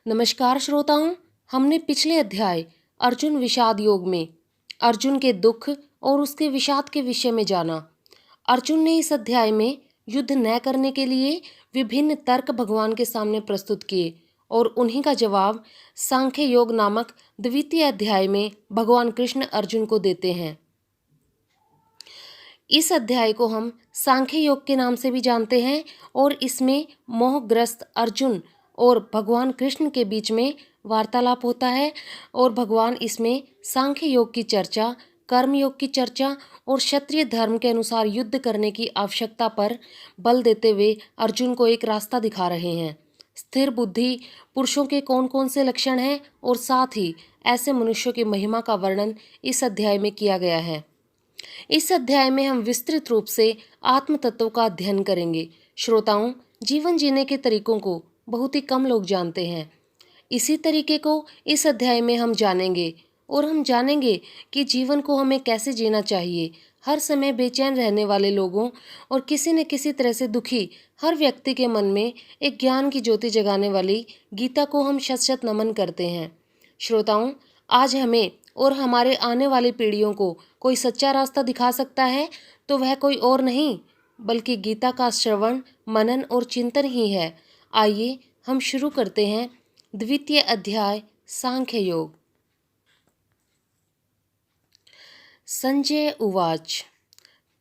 नमस्कार श्रोताओं। हमने पिछले अध्याय अर्जुन विषाद योग में अर्जुन के दुख और उसके विषाद के विषय में जाना। अर्जुन ने इस अध्याय में युद्ध न करने के लिए विभिन्न तर्क भगवान के सामने प्रस्तुत किए और उन्हीं का जवाब सांख्य योग नामक द्वितीय अध्याय में भगवान कृष्ण अर्जुन को देते हैं। इस अध्याय को हम सांख्य योग के नाम से भी जानते हैं और इसमें मोहग्रस्त अर्जुन और भगवान कृष्ण के बीच में वार्तालाप होता है और भगवान इसमें सांख्य योग की चर्चा, कर्म योग की चर्चा और क्षत्रिय धर्म के अनुसार युद्ध करने की आवश्यकता पर बल देते हुए अर्जुन को एक रास्ता दिखा रहे हैं। स्थिर बुद्धि पुरुषों के कौन कौन से लक्षण हैं और साथ ही ऐसे मनुष्यों की महिमा का वर्णन इस अध्याय में किया गया है। इस अध्याय में हम विस्तृत रूप से आत्म तत्व का अध्ययन करेंगे। श्रोताओं, जीवन जीने के तरीकों को बहुत ही कम लोग जानते हैं। इसी तरीके को इस अध्याय में हम जानेंगे और हम जानेंगे कि जीवन को हमें कैसे जीना चाहिए। हर समय बेचैन रहने वाले लोगों और किसी न किसी तरह से दुखी हर व्यक्ति के मन में एक ज्ञान की ज्योति जगाने वाली गीता को हम शत शत नमन करते हैं। श्रोताओं, आज हमें और हमारे आने वाली पीढ़ियों को कोई सच्चा रास्ता दिखा सकता है तो वह कोई और नहीं बल्कि गीता का श्रवण, मनन और चिंतन ही है। आइए हम शुरू करते हैं द्वितीय अध्याय सांख्य योग। संजय उवाच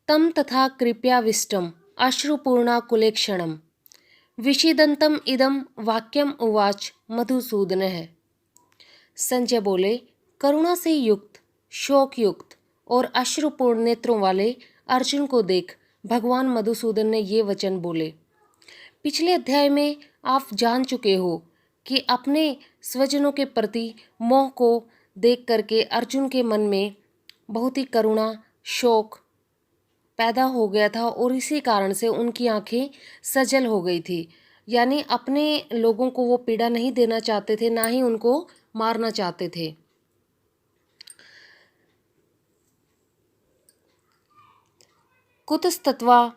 तम तथा कृपयाविष्टम अश्रुपूर्णाकुलेक्षणम विषीदन्तम इदम वाक्यम उवाच मधुसूदनः। संजय बोले, करुणा से युक्त, शोक युक्त और अश्रुपूर्ण नेत्रों वाले अर्जुन को देख भगवान मधुसूदन ने ये वचन बोले। पिछले अध्याय में आप जान चुके हो कि अपने स्वजनों के प्रति मोह को देख करके अर्जुन के मन में बहुत ही करुणा, शोक पैदा हो गया था और इसी कारण से उनकी आंखें सजल हो गई थी। यानी अपने लोगों को वो पीड़ा नहीं देना चाहते थे, ना ही उनको मारना चाहते थे। कुतस्तत्वा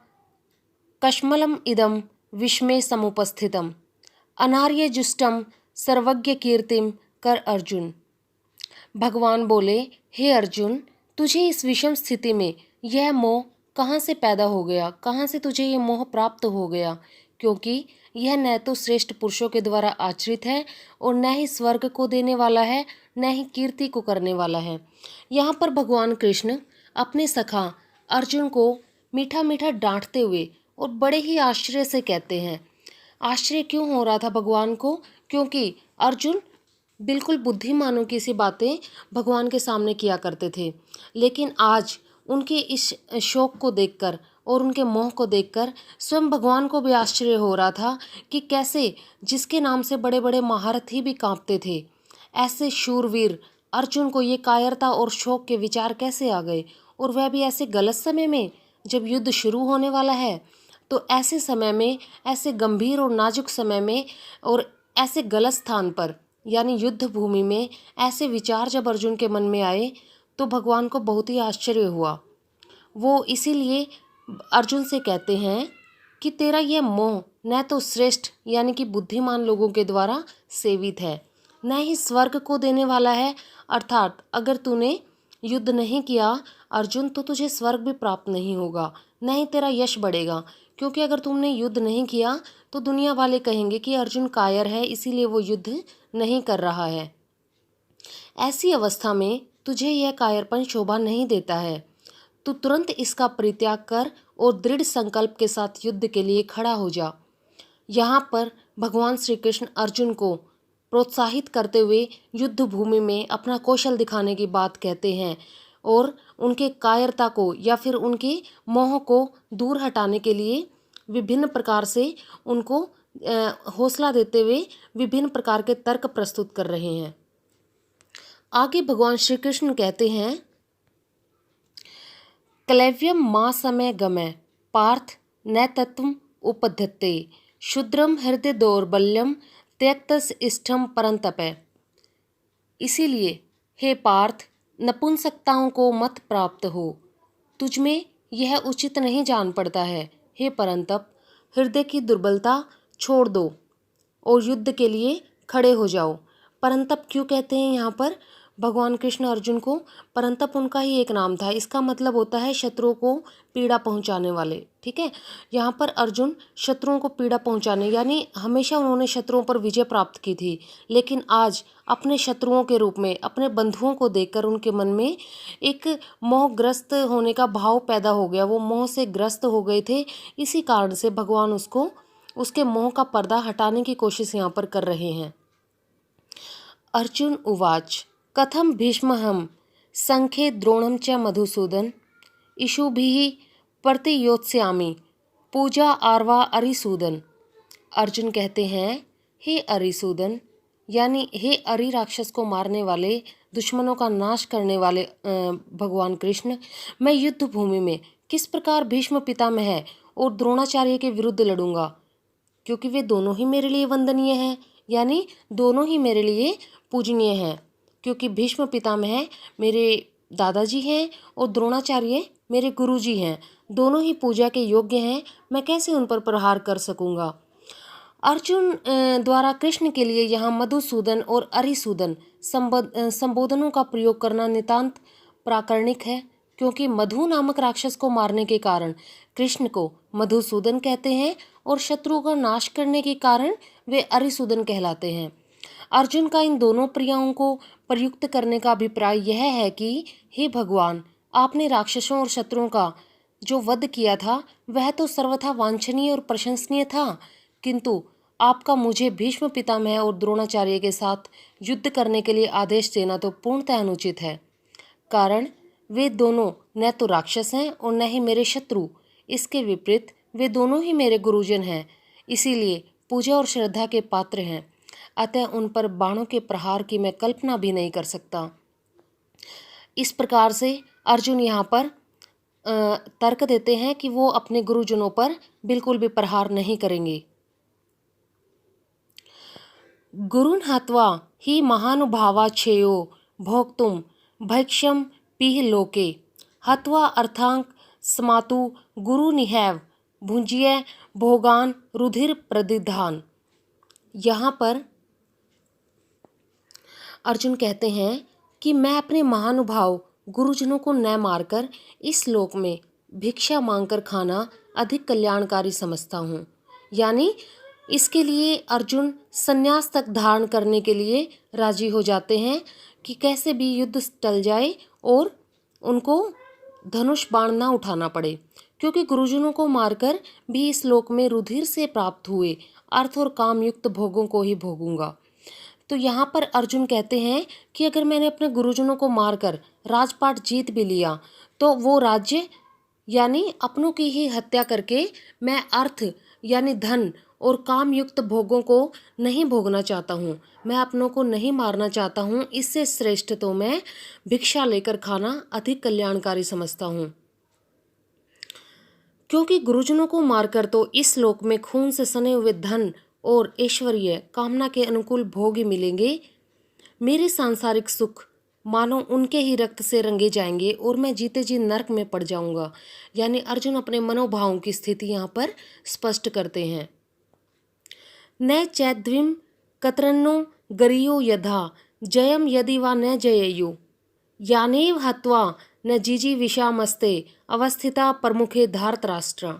कश्मलम इदम विस्मय समुपस्थितम अनार्य जुष्टम सर्वज्ञ कीर्तिम कर अर्जुन। भगवान बोले, हे अर्जुन, तुझे इस विषम स्थिति में यह मोह कहाँ से पैदा हो गया, कहाँ से तुझे ये मोह प्राप्त हो गया? क्योंकि यह न तो श्रेष्ठ पुरुषों के द्वारा आचरित है और न ही स्वर्ग को देने वाला है, न ही कीर्ति को करने वाला है। यहाँ पर भगवान कृष्ण अपने सखा अर्जुन को मीठा मीठा डांटते हुए और बड़े ही आश्चर्य से कहते हैं। आश्चर्य क्यों हो रहा था भगवान को? क्योंकि अर्जुन बिल्कुल बुद्धिमानों की सी बातें भगवान के सामने किया करते थे, लेकिन आज उनके इस शोक को देखकर और उनके मोह को देखकर स्वयं भगवान को भी आश्चर्य हो रहा था कि कैसे जिसके नाम से बड़े बड़े महारथी भी कांपते थे, ऐसे शूरवीर अर्जुन को ये कायरता और शोक के विचार कैसे आ गए, और वह भी ऐसे गलत समय में जब युद्ध शुरू होने वाला है। तो ऐसे समय में, ऐसे गंभीर और नाजुक समय में और ऐसे गलत स्थान पर यानी युद्ध भूमि में ऐसे विचार जब अर्जुन के मन में आए तो भगवान को बहुत ही आश्चर्य हुआ। वो इसीलिए अर्जुन से कहते हैं कि तेरा यह मोह न तो श्रेष्ठ यानी कि बुद्धिमान लोगों के द्वारा सेवित है, न ही स्वर्ग को देने वाला है। अर्थात अगर तूने युद्ध नहीं किया अर्जुन तो तुझे स्वर्ग भी प्राप्त नहीं होगा, न ही तेरा यश बढ़ेगा। क्योंकि अगर तुमने युद्ध नहीं किया तो दुनिया वाले कहेंगे कि अर्जुन कायर है, इसीलिए वो युद्ध नहीं कर रहा है। ऐसी अवस्था में तुझे यह कायरपन शोभा नहीं देता है। तू तुरंत इसका परित्याग कर और दृढ़ संकल्प के साथ युद्ध के लिए खड़ा हो जा। यहाँ पर भगवान श्री कृष्ण अर्जुन को प्रोत्साहित करते हुए युद्ध भूमि में अपना कौशल दिखाने की बात कहते हैं और उनके कायरता को या फिर उनके मोह को दूर हटाने के लिए विभिन्न प्रकार से उनको हौसला देते हुए विभिन्न प्रकार के तर्क प्रस्तुत कर रहे हैं। आगे भगवान श्री कृष्ण कहते हैं, क्लैव्यम मां समय गमय पार्थ न तत्व उपधत्ते क्षुद्रम हृदय दौर्बल्यम त्यक्तस इष्टम परंतपै। इसीलिए हे पार्थ, नपुंसकताओं को मत प्राप्त हो, तुझमें यह उचित नहीं जान पड़ता है। हे परंतप, हृदय की दुर्बलता छोड़ दो और युद्ध के लिए खड़े हो जाओ। परंतप क्यों कहते हैं यहाँ पर भगवान कृष्ण अर्जुन को? परंतप उनका ही एक नाम था। इसका मतलब होता है शत्रुओं को पीड़ा पहुंचाने वाले। ठीक है, यहाँ पर अर्जुन शत्रुओं को पीड़ा पहुंचाने, यानी हमेशा उन्होंने शत्रुओं पर विजय प्राप्त की थी, लेकिन आज अपने शत्रुओं के रूप में अपने बंधुओं को देखकर उनके मन में एक मोहग्रस्त होने का भाव पैदा हो गया। वो मोह से ग्रस्त हो गए थे। इसी कारण से भगवान उसको उसके मोह का पर्दा हटाने की कोशिश यहाँ पर कर रहे हैं। अर्जुन उवाच कथम भीष्महं संख्ये द्रोणं च मधुसूदन इषुभिः प्रतियोत्स्यामि पूजा आर्वा अरिसूदन। अर्जुन कहते हैं, हे अरिसूदन, यानी हे अरि राक्षस को मारने वाले, दुश्मनों का नाश करने वाले भगवान कृष्ण, मैं युद्ध भूमि में किस प्रकार भीष्म पितामह और द्रोणाचार्य के विरुद्ध लड़ूंगा, क्योंकि वे दोनों ही मेरे लिए वंदनीय हैं, यानी दोनों ही मेरे लिए पूजनीय हैं। क्योंकि भीष्म पितामह मेरे दादाजी हैं और द्रोणाचार्य मेरे गुरुजी हैं, दोनों ही पूजा के योग्य हैं, मैं कैसे उन पर प्रहार कर सकूंगा। अर्जुन द्वारा कृष्ण के लिए यहाँ मधुसूदन और अरिसूदन संबोधनों का प्रयोग करना नितांत प्राकरणिक है, क्योंकि मधु नामक राक्षस को मारने के कारण कृष्ण को मधुसूदन कहते हैं और शत्रुओं का नाश करने के कारण वे अरिसूदन कहलाते हैं। अर्जुन का इन दोनों प्रियाओं को प्रयुक्त करने का अभिप्राय यह है कि हे भगवान, आपने राक्षसों और शत्रुओं का जो वध किया था वह तो सर्वथा वांछनीय और प्रशंसनीय था, किंतु आपका मुझे भीष्म पितामह और द्रोणाचार्य के साथ युद्ध करने के लिए आदेश देना तो पूर्णतः अनुचित है। कारण वे दोनों न तो राक्षस हैं और न ही मेरे शत्रु, इसके विपरीत वे दोनों ही मेरे गुरुजन हैं, इसीलिए पूजा और श्रद्धा के पात्र हैं। अतः उन पर बाणों के प्रहार की मैं कल्पना भी नहीं कर सकता। इस प्रकार से अर्जुन यहाँ पर तर्क देते हैं कि वो अपने गुरुजनों पर बिल्कुल भी प्रहार नहीं करेंगे। गुरुन् हत्वा हि महानुभावा छेयो भोक्तुम भैक्ष्यम पीह लोके हत्वा अर्थांक स्मातु गुरु निहैव भुंजिय भोगान रुधिर प्रदिधान। यहाँ पर अर्जुन कहते हैं कि मैं अपने महानुभाव गुरुजनों को न मारकर इस लोक में भिक्षा मांगकर खाना अधिक कल्याणकारी समझता हूँ। यानी इसके लिए अर्जुन संन्यास तक धारण करने के लिए राजी हो जाते हैं कि कैसे भी युद्ध टल जाए और उनको धनुष बाण ना उठाना पड़े, क्योंकि गुरुजनों को मारकर भी इस लोक में रुधिर से प्राप्त हुए अर्थ और काम युक्त भोगों को ही भोगूंगा। तो यहाँ पर अर्जुन कहते हैं कि अगर मैंने अपने गुरुजनों को मारकर राजपाट जीत भी लिया तो वो राज्य यानी अपनों की ही हत्या करके मैं अर्थ यानी धन और काम युक्त भोगों को नहीं भोगना चाहता हूँ, मैं अपनों को नहीं मारना चाहता हूँ। इससे श्रेष्ठ तो मैं भिक्षा लेकर खाना अधिक कल्याणकारी समझता हूँ, क्योंकि गुरुजनों को मारकर तो इस लोक में खून से सने हुए धन और ऐश्वर्य कामना के अनुकूल भोग ही मिलेंगे। मेरे सांसारिक सुख मानो उनके ही रक्त से रंगे जाएंगे और मैं जीते जी नरक में पड़ जाऊंगा। यानी अर्जुन अपने मनोभावों की स्थिति यहाँ पर स्पष्ट करते हैं। न चैद्विम कतरन्नो गरियो यथा जयम यदि वा न जयेयु यानेव हत्वा न जीजी विषामस्ते अवस्थिता प्रमुखे धार्तराष्ट्र।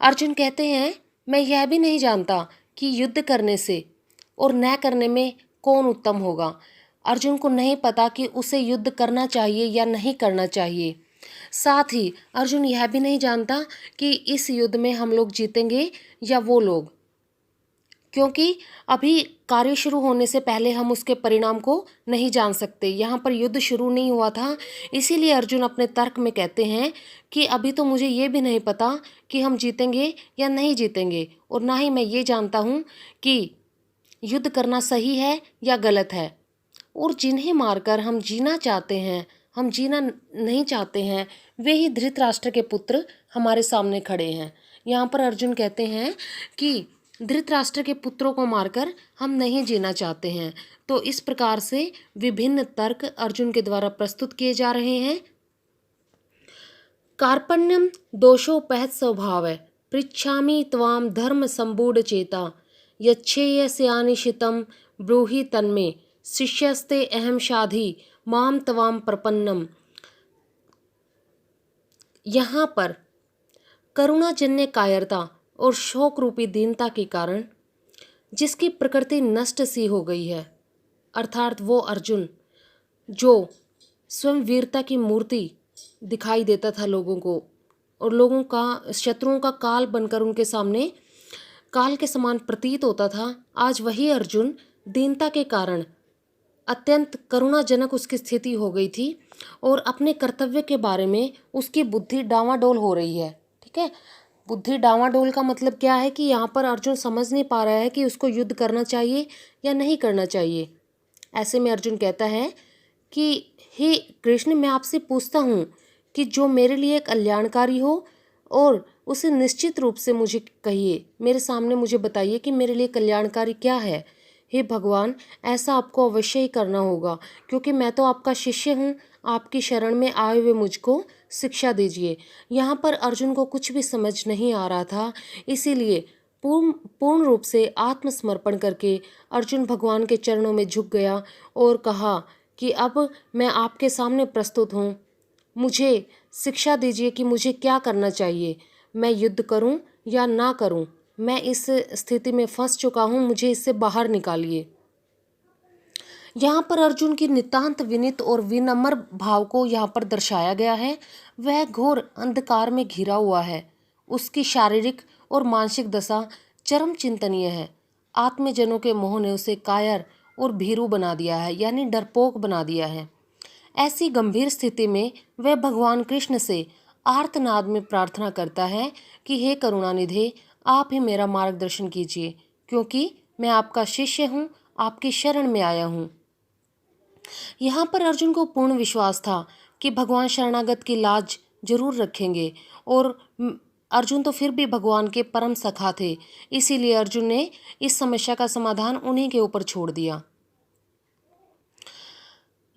अर्जुन कहते हैं, मैं यह भी नहीं जानता कि युद्ध करने से और न करने में कौन उत्तम होगा। अर्जुन को नहीं पता कि उसे युद्ध करना चाहिए या नहीं करना चाहिए। साथ ही अर्जुन यह भी नहीं जानता कि इस युद्ध में हम लोग जीतेंगे या वो लोग, क्योंकि अभी कार्य शुरू होने से पहले हम उसके परिणाम को नहीं जान सकते। यहाँ पर युद्ध शुरू नहीं हुआ था, इसीलिए अर्जुन अपने तर्क में कहते हैं कि अभी तो मुझे ये भी नहीं पता कि हम जीतेंगे या नहीं जीतेंगे, और ना ही मैं ये जानता हूँ कि युद्ध करना सही है या गलत है। और जिन्हें मारकर हम जीना चाहते हैं, हम जीना नहीं चाहते हैं, वे ही धृतराष्ट्र के पुत्र हमारे सामने खड़े हैं। यहाँ पर अर्जुन कहते हैं कि धृतराष्ट्र के पुत्रों को मारकर हम नहीं जीना चाहते हैं। तो इस प्रकार से विभिन्न तर्क अर्जुन के द्वारा प्रस्तुत किए जा रहे हैं। कार्पण्यम दोषोपहत स्वभाव पृच्छामि त्वाम धर्म संबूढ़ चेता यच्छेयस्यानिशितं ब्रूहि तन्मे शिष्यस्ते अहम शाधि माम तवाम प्रपन्नम। यहाँ पर करुणाजन्य कायरता और शोक रूपी दीनता के कारण जिसकी प्रकृति नष्ट सी हो गई है, अर्थात वो अर्जुन जो स्वयं वीरता की मूर्ति दिखाई देता था लोगों को और लोगों का शत्रुओं का काल बनकर उनके सामने काल के समान प्रतीत होता था, आज वही अर्जुन दीनता के कारण अत्यंत करुणाजनक उसकी स्थिति हो गई थी और अपने कर्तव्य के बारे में उसकी बुद्धि डांवाडोल हो रही है। ठीक है, बुद्धि डांवाडोल का मतलब क्या है कि यहाँ पर अर्जुन समझ नहीं पा रहा है कि उसको युद्ध करना चाहिए या नहीं करना चाहिए। ऐसे में अर्जुन कहता है कि हे कृष्ण, मैं आपसे पूछता हूँ कि जो मेरे लिए कल्याणकारी हो और उसे निश्चित रूप से मुझे कहिए, मेरे सामने मुझे बताइए कि मेरे लिए कल्याणकारी क्या है। हे भगवान, ऐसा आपको अवश्य ही करना होगा क्योंकि मैं तो आपका शिष्य हूँ, आपकी शरण में आए हुए मुझको शिक्षा दीजिए। यहाँ पर अर्जुन को कुछ भी समझ नहीं आ रहा था, इसीलिए पूर्ण रूप से आत्मसमर्पण करके अर्जुन भगवान के चरणों में झुक गया और कहा कि अब मैं आपके सामने प्रस्तुत हूँ, मुझे शिक्षा दीजिए कि मुझे क्या करना चाहिए, मैं युद्ध करूँ या ना करूँ, मैं इस स्थिति में फंस चुका हूँ, मुझे इससे बाहर निकालिए। यहाँ पर अर्जुन की नितांत विनीत और विनम्र भाव को यहाँ पर दर्शाया गया है। वह घोर अंधकार में घिरा हुआ है, उसकी शारीरिक और मानसिक दशा चरम चिंतनीय है। आत्मजनों के मोह ने उसे कायर और भीरू बना दिया है, यानी डरपोक बना दिया है। ऐसी गंभीर स्थिति में वह भगवान कृष्ण से आर्तनाद में प्रार्थना करता है कि हे करुणानिधे, आप ही मेरा मार्गदर्शन कीजिए क्योंकि मैं आपका शिष्य हूँ, आपकी शरण में आया हूँ। यहाँ पर अर्जुन को पूर्ण विश्वास था कि भगवान शरणागत की लाज जरूर रखेंगे और अर्जुन तो फिर भी भगवान के परम सखा थे, इसीलिए अर्जुन ने इस समस्या का समाधान उन्हीं के ऊपर छोड़ दिया।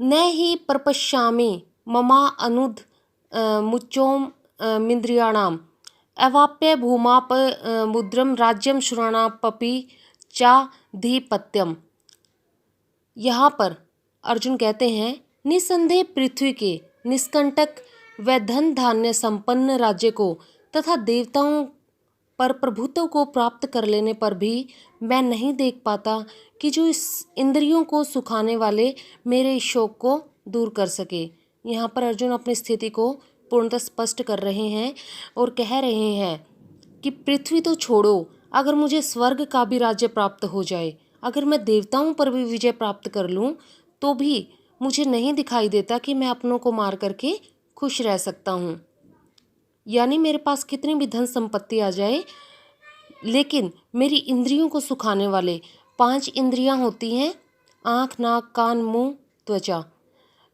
न ही प्रपश्यामि ममा अनुद मुच्चोम मिन्द्रियाणाम अवाप्य भूमाप मुद्रम राज्यम शुराणापपि चा धीपत्यम। यहाँ पर अर्जुन कहते हैं, निसंदेह पृथ्वी के निष्कंटक व धन धान्य संपन्न राज्य को तथा देवताओं पर प्रभुत्व को प्राप्त कर लेने पर भी मैं नहीं देख पाता कि जो इस इंद्रियों को सुखाने वाले मेरे इस शोक को दूर कर सके। यहाँ पर अर्जुन अपनी स्थिति को पूर्णतः स्पष्ट कर रहे हैं और कह रहे हैं कि पृथ्वी तो छोड़ो, अगर मुझे स्वर्ग का भी राज्य प्राप्त हो जाए, अगर मैं देवताओं पर भी विजय प्राप्त कर लूँ, तो भी मुझे नहीं दिखाई देता कि मैं अपनों को मार करके खुश रह सकता हूँ। यानी मेरे पास कितनी भी धन संपत्ति आ जाए, लेकिन मेरी इंद्रियों को सुखाने वाले 5 इंद्रियां होती हैं, आँख, नाक, कान, मुंह, त्वचा,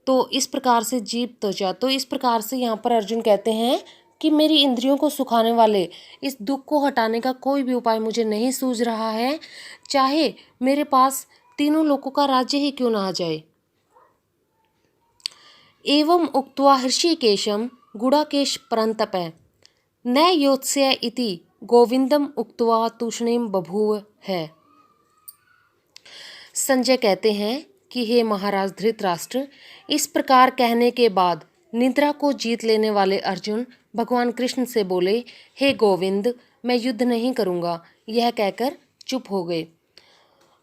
तो इस प्रकार से जीभ, त्वचा, तो इस प्रकार से यहाँ पर अर्जुन कहते हैं कि मेरी इंद्रियों को सुखाने वाले इस दुख को हटाने का कोई भी उपाय मुझे नहीं सूझ रहा है, चाहे मेरे पास तीनों लोकों का राज्य ही क्यों ना आ जाए। एवं उक्त्वा हृषिकेशम गुडाकेश परंतप न योत्स्य इति गोविंदम उक्त्वा तूष्णीम बभूव है। संजय कहते हैं कि हे महाराज धृतराष्ट्र, इस प्रकार कहने के बाद निद्रा को जीत लेने वाले अर्जुन भगवान कृष्ण से बोले, हे गोविंद, मैं युद्ध नहीं करूँगा। यह कहकर चुप हो गए।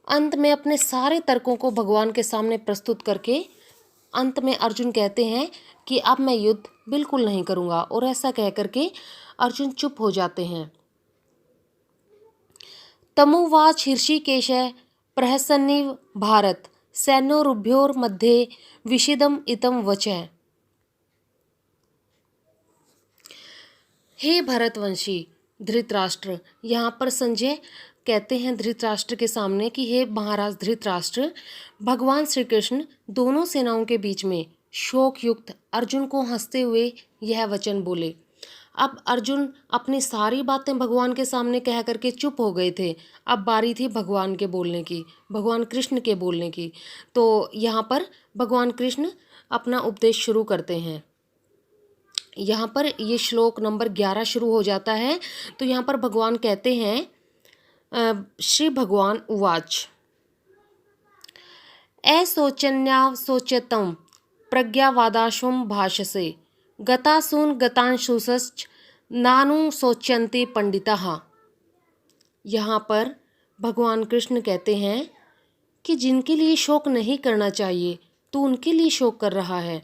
अंत में अपने सारे तर्कों को भगवान के सामने प्रस्तुत करके अंत में अर्जुन कहते हैं कि अब मैं युद्ध बिल्कुल नहीं करूँगा, और ऐसा कह करके अर्जुन चुप हो जाते हैं। तमुवाच हृषिकेश प्रहसन्निव भारत सैन्योरुभयोर मध्ये विषिदम इतम वचः। हे भरतवंशी धृतराष्ट्र, यहाँ पर संजय कहते हैं धृतराष्ट्र के सामने कि हे महाराज धृतराष्ट्र, भगवान श्री कृष्ण दोनों सेनाओं के बीच में शोक युक्त अर्जुन को हंसते हुए यह वचन बोले। अब अर्जुन अपनी सारी बातें भगवान के सामने कह करके चुप हो गए थे, अब बारी थी भगवान के बोलने की, भगवान कृष्ण के बोलने की। तो यहाँ पर भगवान कृष्ण अपना उपदेश शुरू करते हैं। यहाँ पर ये श्लोक नंबर 11 शुरू हो जाता है। तो यहाँ पर भगवान कहते हैं श्री भगवान उवाच अशोचन्याशोच्यतं प्रज्ञावादाश्वं भाषसे गतासून गतांशुसश्च नानुशोच्यन्ते पंडिताः। यहाँ पर भगवान कृष्ण कहते हैं कि जिनके लिए शोक नहीं करना चाहिए तो उनके लिए शोक कर रहा है,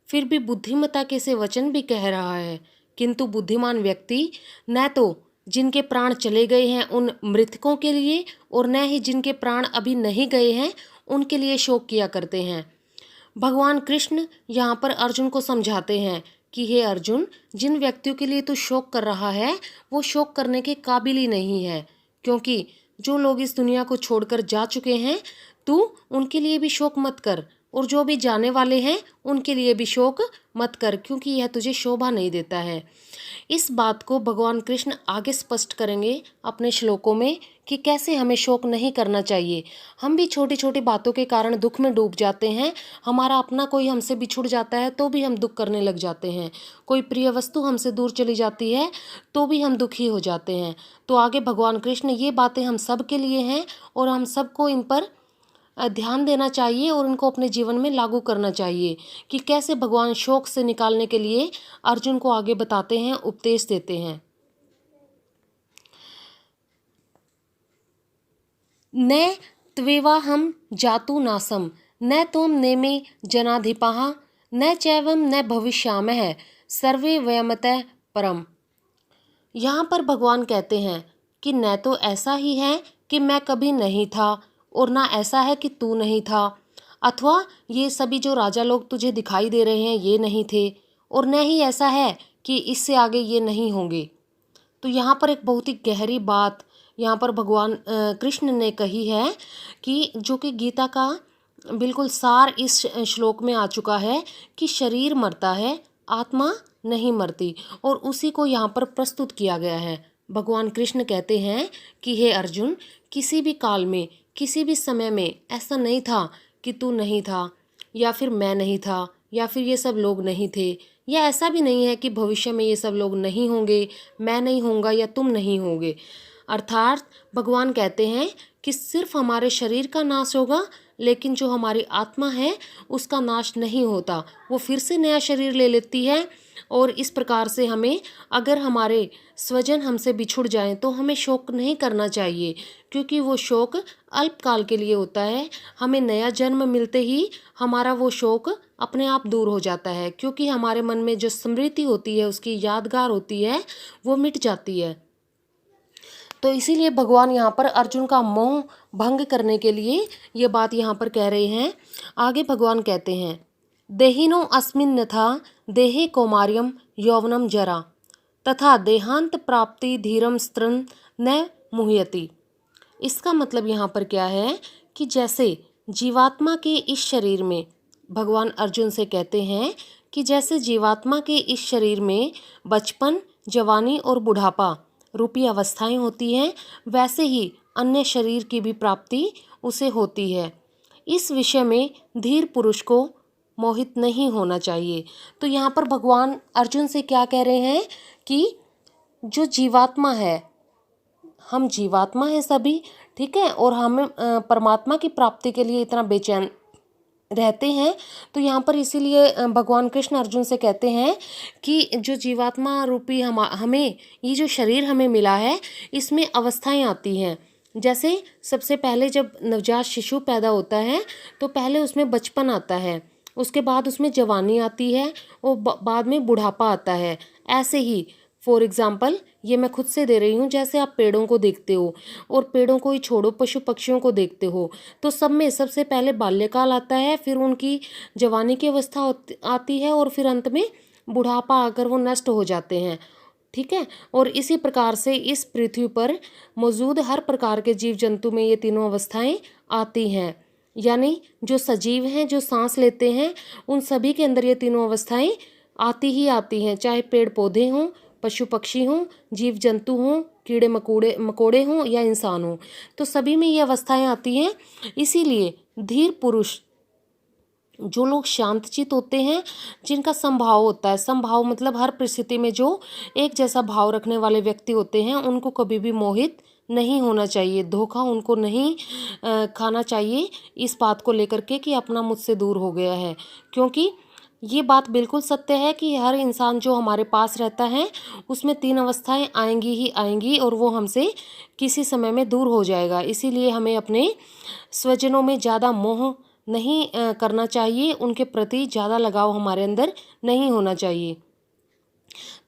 फिर भी बुद्धिमत्ता के से वचन भी कह रहा है, किंतु बुद्धिमान व्यक्ति न तो जिनके प्राण चले गए हैं उन मृतकों के लिए और न ही जिनके प्राण अभी नहीं गए हैं उनके लिए शोक किया करते हैं। भगवान कृष्ण यहाँ पर अर्जुन को समझाते हैं कि हे अर्जुन, जिन व्यक्तियों के लिए तू शोक कर रहा है वो शोक करने के काबिल ही नहीं है, क्योंकि जो लोग इस दुनिया को छोड़कर जा चुके हैं तू उनके लिए भी शोक मत कर, और जो भी जाने वाले हैं उनके लिए भी शोक मत कर, क्योंकि यह तुझे शोभा नहीं देता है। इस बात को भगवान कृष्ण आगे स्पष्ट करेंगे अपने श्लोकों में कि कैसे हमें शोक नहीं करना चाहिए। हम भी छोटी छोटी बातों के कारण दुख में डूब जाते हैं। हमारा अपना कोई हमसे बिछुड़ जाता है तो भी हम दुख करने लग जाते हैं, कोई प्रिय वस्तु हमसे दूर चली जाती है तो भी हम दुखी हो जाते हैं। तो आगे भगवान कृष्ण ये बातें हम सब के लिए हैं और हम सबको इन पर ध्यान देना चाहिए और इनको अपने जीवन में लागू करना चाहिए कि कैसे भगवान शोक से निकालने के लिए अर्जुन को आगे बताते हैं, उपदेश देते हैं। न त्वेवाहं जातु नासम न त्वं नेमे जनाधिपाः न चैवं न भविष्यामः सर्वे वयमतः परम। यहाँ पर भगवान कहते हैं कि न तो ऐसा ही है कि मैं कभी नहीं था और ना ऐसा है कि तू नहीं था, अथवा ये सभी जो राजा लोग तुझे दिखाई दे रहे हैं ये नहीं थे, और न ही ऐसा है कि इससे आगे ये नहीं होंगे। तो यहाँ पर एक बहुत ही गहरी बात यहाँ पर भगवान कृष्ण ने कही है कि जो कि गीता का बिल्कुल सार इस श्लोक में आ चुका है कि शरीर मरता है, आत्मा नहीं मरती, और उसी को यहाँ पर प्रस्तुत किया गया है। भगवान कृष्ण कहते हैं कि हे अर्जुन, किसी भी काल में किसी भी समय में ऐसा नहीं था कि तू नहीं था या फिर मैं नहीं था या फिर ये सब लोग नहीं थे, या ऐसा भी नहीं है कि भविष्य में ये सब लोग नहीं होंगे, मैं नहीं होऊंगा या तुम नहीं होगे। अर्थात भगवान कहते हैं कि सिर्फ हमारे शरीर का नाश होगा, लेकिन जो हमारी आत्मा है उसका नाश नहीं होता, वो फिर से नया शरीर ले लेती है। और इस प्रकार से हमें, अगर हमारे स्वजन हमसे बिछुड़ जाएं तो हमें शोक नहीं करना चाहिए, क्योंकि वो शोक अल्पकाल के लिए होता है। हमें नया जन्म मिलते ही हमारा वो शोक अपने आप दूर हो जाता है, क्योंकि हमारे मन में जो स्मृति होती है, उसकी यादगार होती है, वो मिट जाती है। तो इसीलिए भगवान यहाँ पर अर्जुन का मोह भंग करने के लिए ये बात यहाँ पर कह रहे हैं। आगे भगवान कहते हैं, देहिनो अस्मिन् यथा देहे कौमार्यम यौवनम जरा तथा देहांत प्राप्ति धीरम स्त्रन न मुह्यति। इसका मतलब यहाँ पर क्या है कि जैसे जीवात्मा के इस शरीर में, भगवान अर्जुन से कहते हैं कि जैसे जीवात्मा के इस शरीर में बचपन, जवानी और बुढ़ापा रूपी अवस्थाएं होती हैं, वैसे ही अन्य शरीर की भी प्राप्ति उसे होती है। इस विषय में धीर पुरुष को मोहित नहीं होना चाहिए। तो यहाँ पर भगवान अर्जुन से क्या कह रहे हैं कि जो जीवात्मा है, हम जीवात्मा है सभी, ठीक है, और हम परमात्मा की प्राप्ति के लिए इतना बेचैन रहते हैं। तो यहाँ पर इसीलिए भगवान कृष्ण अर्जुन से कहते हैं कि जो जीवात्मा रूपी हमें ये जो शरीर हमें मिला है, इसमें अवस्थाएं आती हैं। जैसे सबसे पहले जब नवजात शिशु पैदा होता है तो पहले उसमें बचपन आता है, उसके बाद उसमें जवानी आती है और बाद में बुढ़ापा आता है। ऐसे ही फॉर एग्जाम्पल ये मैं खुद से दे रही हूँ, जैसे आप पेड़ों को देखते हो, और पेड़ों को ही छोड़ो, पशु पक्षियों को देखते हो, तो सब में सबसे पहले बाल्यकाल आता है, फिर उनकी जवानी की अवस्था आती है, और फिर अंत में बुढ़ापा आकर वो नष्ट हो जाते हैं, ठीक है। और इसी प्रकार से इस पृथ्वी पर मौजूद हर प्रकार के जीव जंतु में ये तीनों अवस्थाएं आती हैं। यानी जो सजीव हैं, जो सांस लेते हैं, उन सभी के अंदर ये तीनों अवस्थाएं आती ही आती हैं, चाहे पेड़ पौधे हों, पशु पक्षी हों, जीव जंतु हों, कीड़े मकोड़े हों या इंसान हों, तो सभी में ये अवस्थाएं आती हैं। इसीलिए धीर पुरुष, जो लोग शांतचित होते हैं, जिनका समभाव होता है, समभाव मतलब हर परिस्थिति में जो एक जैसा भाव रखने वाले व्यक्ति होते हैं, उनको कभी भी मोहित नहीं होना चाहिए, धोखा उनको नहीं खाना चाहिए इस बात को लेकर के कि अपना मुझसे दूर हो गया है। क्योंकि ये बात बिल्कुल सत्य है कि हर इंसान जो हमारे पास रहता है उसमें 3 अवस्थाएं आएंगी ही आएंगी और वो हमसे किसी समय में दूर हो जाएगा। इसीलिए हमें अपने स्वजनों में ज़्यादा मोह नहीं करना चाहिए, उनके प्रति ज़्यादा लगाव हमारे अंदर नहीं होना चाहिए।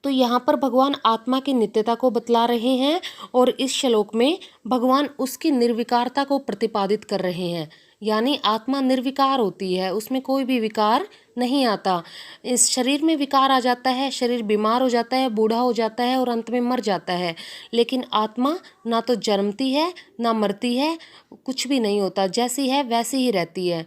तो यहाँ पर भगवान आत्मा की नित्यता को बतला रहे हैं और इस श्लोक में भगवान उसकी निर्विकारता को प्रतिपादित कर रहे हैं। यानी आत्मा निर्विकार होती है, उसमें कोई भी विकार नहीं आता। इस शरीर में विकार आ जाता है, शरीर बीमार हो जाता है, बूढ़ा हो जाता है और अंत में मर जाता है, लेकिन आत्मा ना तो जन्मती है ना मरती है, कुछ भी नहीं होता, जैसी है वैसी ही रहती है।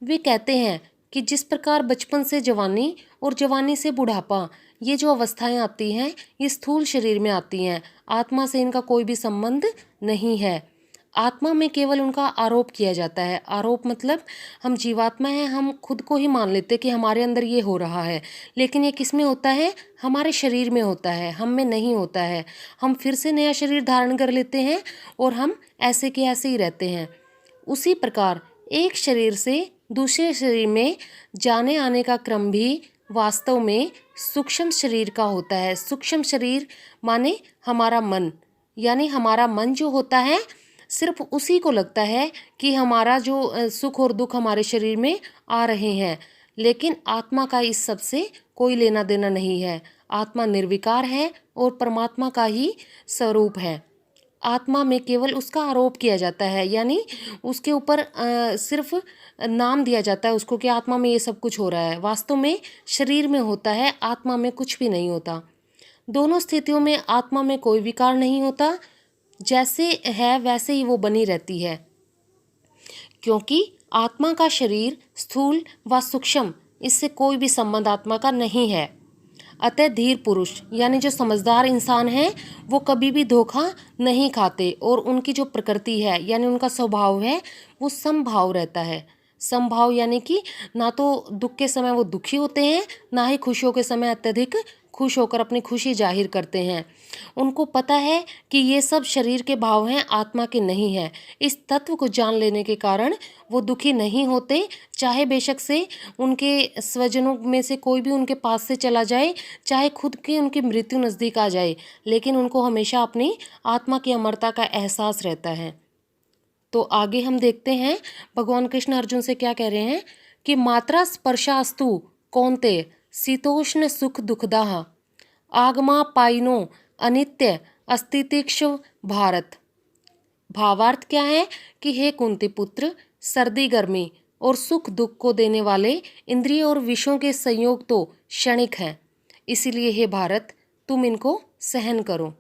वे कहते हैं कि जिस प्रकार बचपन से जवानी और जवानी से बुढ़ापा, ये जो अवस्थाएं आती हैं ये स्थूल शरीर में आती हैं, आत्मा से इनका कोई भी संबंध नहीं है। आत्मा में केवल उनका आरोप किया जाता है। आरोप मतलब हम जीवात्मा हैं, हम खुद को ही मान लेते कि हमारे अंदर ये हो रहा है, लेकिन ये किस में होता है? हमारे शरीर में होता है, हम में नहीं होता है। हम फिर से नया शरीर धारण कर लेते हैं और हम ऐसे के ऐसे ही रहते हैं। उसी प्रकार एक शरीर से दूसरे शरीर में जाने आने का क्रम भी वास्तव में सूक्ष्म शरीर का होता है। सूक्ष्म शरीर माने हमारा मन, यानी हमारा मन जो होता है सिर्फ उसी को लगता है कि हमारा जो सुख और दुख हमारे शरीर में आ रहे हैं, लेकिन आत्मा का इस सब से कोई लेना देना नहीं है। आत्मा निर्विकार है और परमात्मा का ही स्वरूप है। आत्मा में केवल उसका आरोप किया जाता है, यानी उसके ऊपर सिर्फ नाम दिया जाता है उसको कि आत्मा में ये सब कुछ हो रहा है। वास्तव में शरीर में होता है, आत्मा में कुछ भी नहीं होता। दोनों स्थितियों में आत्मा में कोई विकार नहीं होता, जैसे है वैसे ही वो बनी रहती है, क्योंकि आत्मा का शरीर स्थूल व सूक्ष्म इससे कोई भी संबंध आत्मा का नहीं है। अतः धीर पुरुष यानी जो समझदार इंसान हैं वो कभी भी धोखा नहीं खाते और उनकी जो प्रकृति है यानी उनका स्वभाव है वो समभाव रहता है। समभाव यानी कि ना तो दुख के समय वो दुखी होते हैं, ना ही खुशियों के समय अत्यधिक खुश होकर अपनी खुशी जाहिर करते हैं। उनको पता है कि ये सब शरीर के भाव हैं, आत्मा के नहीं हैं। इस तत्व को जान लेने के कारण वो दुखी नहीं होते, चाहे बेशक से उनके स्वजनों में से कोई भी उनके पास से चला जाए, चाहे खुद की उनकी मृत्यु नज़दीक आ जाए, लेकिन उनको हमेशा अपनी आत्मा की अमरता का एहसास रहता है। तो आगे हम देखते हैं भगवान कृष्ण अर्जुन से क्या कह रहे हैं कि मात्रा स्पर्शास्तु कौन्तेय शीतोष्ण सुख दुखदाह आगमा पाइनो अनित्य अस्तितिक्ष भारत। भावार्थ क्या है कि हे कुंती पुत्र, सर्दी गर्मी और सुख दुख को देने वाले इंद्रिय और विषयों के संयोग तो क्षणिक हैं, इसीलिए हे भारत तुम इनको सहन करो।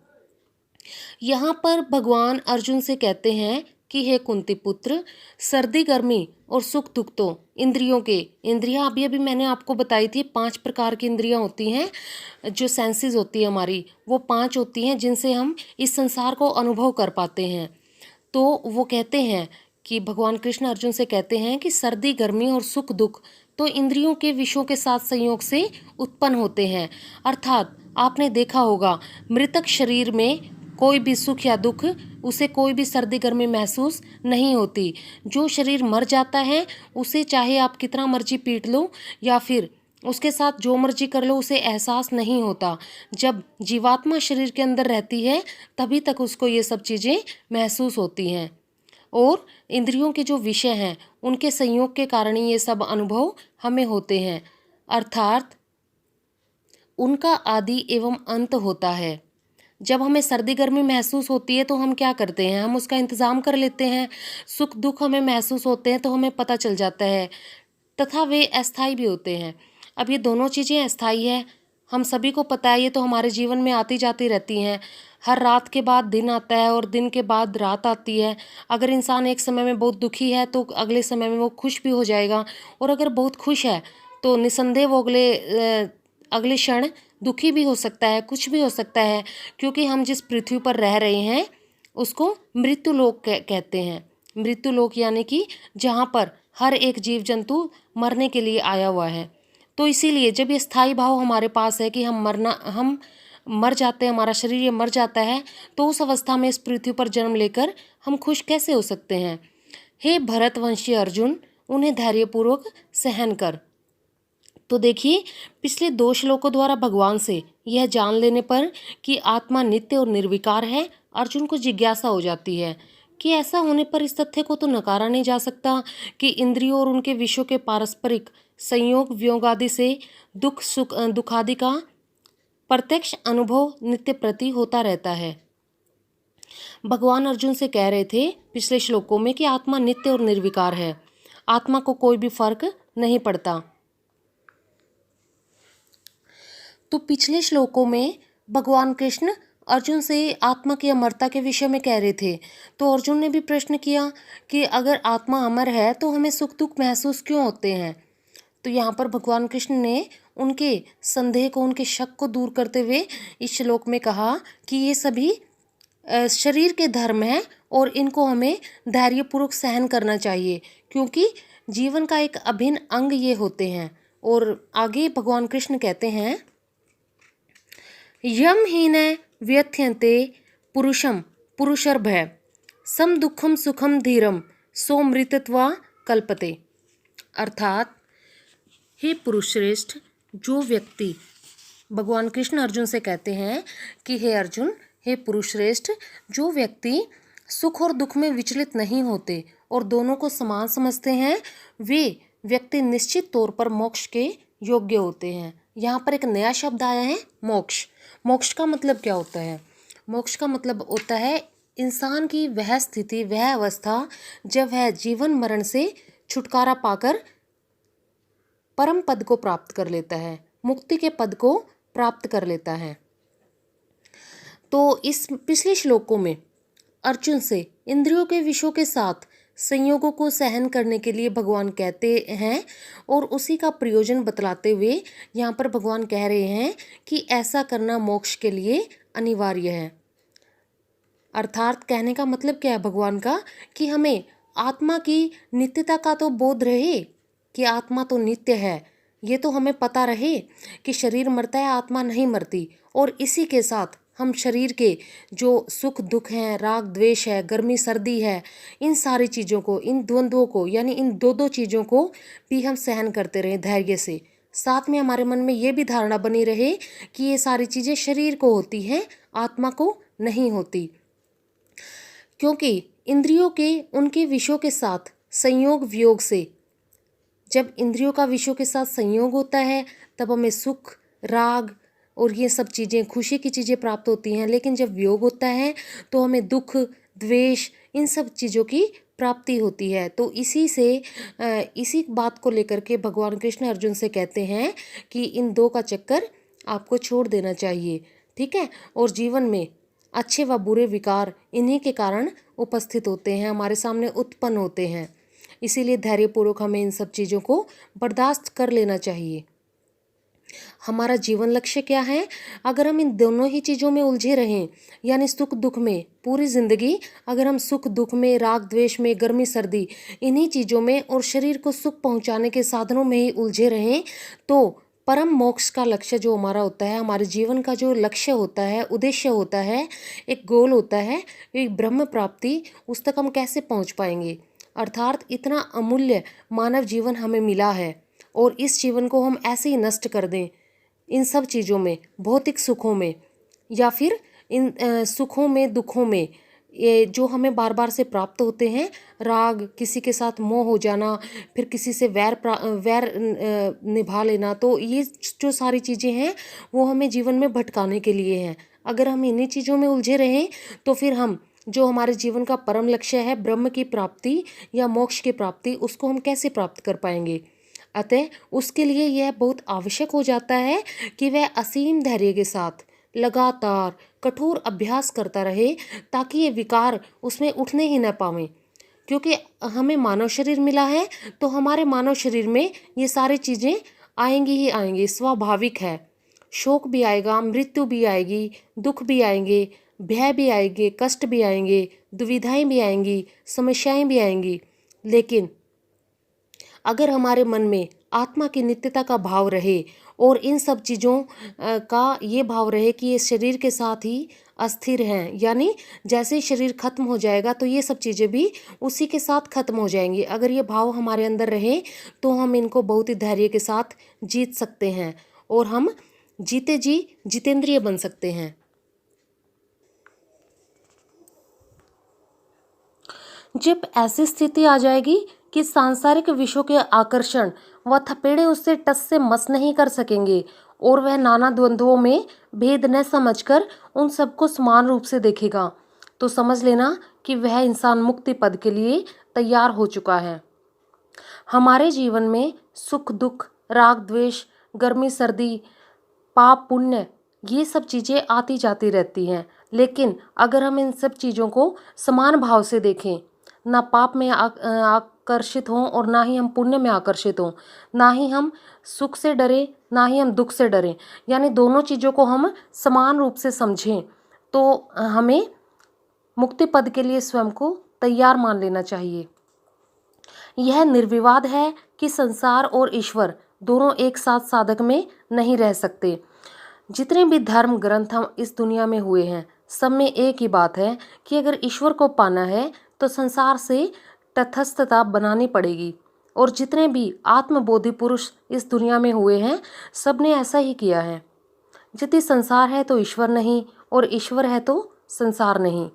यहाँ पर भगवान अर्जुन से कहते हैं कि हे कुंती पुत्र, सर्दी गर्मी और सुख दुख तो इंद्रियां अभी अभी मैंने आपको बताई थी 5 प्रकार की इंद्रियां होती हैं, जो सेंसेस होती है हमारी, वो 5 होती हैं जिनसे हम इस संसार को अनुभव कर पाते हैं। तो वो कहते हैं कि भगवान कृष्ण अर्जुन से कहते हैं कि सर्दी गर्मी और सुख दुख तो इंद्रियों के विषयों के साथ संयोग से उत्पन्न होते हैं। अर्थात आपने देखा होगा मृतक शरीर में कोई भी सुख या दुख, उसे कोई भी सर्दी गर्मी महसूस नहीं होती। जो शरीर मर जाता है उसे चाहे आप कितना मर्जी पीट लो या फिर उसके साथ जो मर्जी कर लो, उसे एहसास नहीं होता। जब जीवात्मा शरीर के अंदर रहती है तभी तक उसको ये सब चीज़ें महसूस होती हैं, और इंद्रियों के जो विषय हैं उनके संयोग के कारण ही ये सब अनुभव हमें होते हैं। अर्थात उनका आदि एवं अंत होता है। जब हमें सर्दी गर्मी महसूस होती है तो हम क्या करते हैं, हम उसका इंतज़ाम कर लेते हैं। सुख दुख हमें महसूस होते हैं तो हमें पता चल जाता है, तथा वे अस्थाई भी होते हैं। अब ये दोनों चीज़ें अस्थाई है, हम सभी को पता है, ये तो हमारे जीवन में आती जाती रहती हैं। हर रात के बाद दिन आता है और दिन के बाद रात आती है। अगर इंसान एक समय में बहुत दुखी है तो अगले समय में वो खुश भी हो जाएगा, और अगर बहुत खुश है तो निसंदेह वो अगले क्षण दुखी भी हो सकता है, कुछ भी हो सकता है, क्योंकि हम जिस पृथ्वी पर रह रहे हैं उसको मृत्यु लोक कहते हैं। मृत्यु लोक यानी कि जहाँ पर हर एक जीव जंतु मरने के लिए आया हुआ है। तो इसीलिए जब ये स्थायी भाव हमारे पास है कि हम मर जाते हैं, हमारा शरीर ये मर जाता है, तो उस अवस्था में इस पृथ्वी पर जन्म लेकर हम खुश कैसे हो सकते हैं। हे भरतवंशी अर्जुन, उन्हें धैर्यपूर्वक सहन कर। तो देखिए, पिछले 2 श्लोकों द्वारा भगवान से यह जान लेने पर कि आत्मा नित्य और निर्विकार है, अर्जुन को जिज्ञासा हो जाती है कि ऐसा होने पर इस तथ्य को तो नकारा नहीं जा सकता कि इंद्रियों और उनके विषयों के पारस्परिक संयोग वियोग आदि से दुख सुख दुखादि का प्रत्यक्ष अनुभव नित्य प्रति होता रहता है। भगवान अर्जुन से कह रहे थे पिछले श्लोकों में कि आत्मा नित्य और निर्विकार है, आत्मा को कोई भी फर्क नहीं पड़ता। तो पिछले श्लोकों में भगवान कृष्ण अर्जुन से आत्मा की अमरता के विषय में कह रहे थे। तो अर्जुन ने भी प्रश्न किया कि अगर आत्मा अमर है तो हमें सुख दुख महसूस क्यों होते हैं। तो यहाँ पर भगवान कृष्ण ने उनके संदेह को, उनके शक को दूर करते हुए इस श्लोक में कहा कि ये सभी शरीर के धर्म हैं और इनको हमें धैर्यपूर्वक सहन करना चाहिए, क्योंकि जीवन का एक अभिन्न अंग ये होते हैं। और आगे भगवान कृष्ण कहते हैं, यम हीन व्यथ्यन्ते पुरुषम पुरुषर्भय सम दुखम सुखम धीरम सो मृतत्वा कल्पते। अर्थात हे पुरुष श्रेष्ठ, जो व्यक्ति, भगवान कृष्ण अर्जुन से कहते हैं कि हे अर्जुन, हे पुरुष श्रेष्ठ, जो व्यक्ति सुख और दुख में विचलित नहीं होते और दोनों को समान समझते हैं, वे व्यक्ति निश्चित तौर पर मोक्ष के योग्य होते हैं। यहाँ पर एक नया शब्द आया है, मोक्ष। मोक्ष का मतलब क्या होता है? मोक्ष का मतलब होता है इंसान की वह स्थिति, वह अवस्था जब वह जीवन मरण से छुटकारा पाकर परम पद को प्राप्त कर लेता है, मुक्ति के पद को प्राप्त कर लेता है। तो इस पिछले श्लोकों में अर्जुन से इंद्रियों के विषयों के साथ संयोगों को सहन करने के लिए भगवान कहते हैं और उसी का प्रयोजन बतलाते हुए यहाँ पर भगवान कह रहे हैं कि ऐसा करना मोक्ष के लिए अनिवार्य है। अर्थात कहने का मतलब क्या है भगवान का, कि हमें आत्मा की नित्यता का तो बोध रहे कि आत्मा तो नित्य है, ये तो हमें पता रहे कि शरीर मरता है, आत्मा नहीं मरती। और इसी के साथ हम शरीर के जो सुख दुख हैं, राग द्वेष है, गर्मी सर्दी है, इन सारी चीज़ों को, इन द्वंद्वों को, यानी इन दो चीज़ों को भी हम सहन करते रहें धैर्य से। साथ में हमारे मन में ये भी धारणा बनी रहे कि ये सारी चीज़ें शरीर को होती हैं, आत्मा को नहीं होती। क्योंकि इंद्रियों के उनके विषयों के साथ संयोग वियोग से, जब इंद्रियों का विषयों के साथ संयोग होता है तब हमें सुख, राग और ये सब चीज़ें, खुशी की चीज़ें प्राप्त होती हैं। लेकिन जब वियोग होता है तो हमें दुख, द्वेष, इन सब चीज़ों की प्राप्ति होती है। तो इसी बात को लेकर के भगवान कृष्ण अर्जुन से कहते हैं कि इन दो का चक्कर आपको छोड़ देना चाहिए, ठीक है। और जीवन में अच्छे व बुरे विकार इन्हीं के कारण उपस्थित होते हैं, हमारे सामने उत्पन्न होते हैं। इसीलिए धैर्यपूर्वक हमें इन सब चीज़ों को बर्दाश्त कर लेना चाहिए। हमारा जीवन लक्ष्य क्या है? अगर हम इन दोनों ही चीज़ों में उलझे रहें, यानी सुख दुख में पूरी ज़िंदगी अगर हम सुख दुख में, राग द्वेष में, गर्मी सर्दी, इन्हीं चीज़ों में और शरीर को सुख पहुंचाने के साधनों में ही उलझे रहें, तो परम मोक्ष का लक्ष्य जो हमारा होता है, हमारे जीवन का जो लक्ष्य होता है, उद्देश्य होता है, एक गोल होता है, एक ब्रह्म प्राप्ति, उस तक हम कैसे पहुँच पाएंगे। अर्थात इतना अमूल्य मानव जीवन हमें मिला है और इस जीवन को हम ऐसे ही नष्ट कर दें इन सब चीज़ों में, भौतिक सुखों में या फिर इन सुखों में, दुखों में, ये जो हमें बार बार से प्राप्त होते हैं, राग, किसी के साथ मोह हो जाना, फिर किसी से वैर निभा लेना, तो ये जो सारी चीज़ें हैं वो हमें जीवन में भटकाने के लिए हैं। अगर हम इन्हीं चीज़ों में उलझे रहें तो फिर हम जो हमारे जीवन का परम लक्ष्य है, ब्रह्म की प्राप्ति या मोक्ष की प्राप्ति, उसको हम कैसे प्राप्त कर पाएंगे। अतः उसके लिए यह बहुत आवश्यक हो जाता है कि वह असीम धैर्य के साथ लगातार कठोर अभ्यास करता रहे, ताकि ये विकार उसमें उठने ही न पावें। क्योंकि हमें मानव शरीर मिला है तो हमारे मानव शरीर में ये सारी चीज़ें आएंगी ही आएंगी, स्वाभाविक है। शोक भी आएगा, मृत्यु भी आएगी, दुख भी आएंगे, भय भी आएंगे, कष्ट भी आएंगे, दुविधाएं भी आएंगी, समस्याएं भी आएंगी। लेकिन अगर हमारे मन में आत्मा की नित्यता का भाव रहे और इन सब चीज़ों का ये भाव रहे कि ये शरीर के साथ ही अस्थिर हैं, यानी जैसे ही शरीर खत्म हो जाएगा तो ये सब चीज़ें भी उसी के साथ खत्म हो जाएंगी। अगर ये भाव हमारे अंदर रहे तो हम इनको बहुत ही धैर्य के साथ जीत सकते हैं और हम जीते जी जितेंद्रिय बन सकते हैं। जब ऐसी स्थिति आ जाएगी कि सांसारिक विषयों के आकर्षण व थपेड़े उससे टस से मस नहीं कर सकेंगे और वह नाना द्वंद्वों में भेद न समझकर उन सबको समान रूप से देखेगा, तो समझ लेना कि वह इंसान मुक्ति पद के लिए तैयार हो चुका है। हमारे जीवन में सुख दुख, राग द्वेष, गर्मी सर्दी, पाप पुण्य, ये सब चीज़ें आती जाती रहती हैं, लेकिन अगर हम इन सब चीज़ों को समान भाव से देखें, ना पाप में आकर्षित हों और ना ही हम पुण्य में आकर्षित हों, ना ही हम सुख से डरें ना ही हम दुख से डरें, यानी दोनों चीज़ों को हम समान रूप से समझें, तो हमें मुक्ति पद के लिए स्वयं को तैयार मान लेना चाहिए। यह निर्विवाद है कि संसार और ईश्वर दोनों एक साथ साधक में नहीं रह सकते। जितने भी धर्म ग्रंथ हम इस दुनिया में हुए हैं, सब में एक ही बात है कि अगर ईश्वर को पाना है तो संसार से तटस्थता बनानी पड़ेगी। और जितने भी आत्मबोधि पुरुष इस दुनिया में हुए हैं, सब ने ऐसा ही किया है। यदि संसार है तो ईश्वर नहीं और ईश्वर है तो संसार नहीं।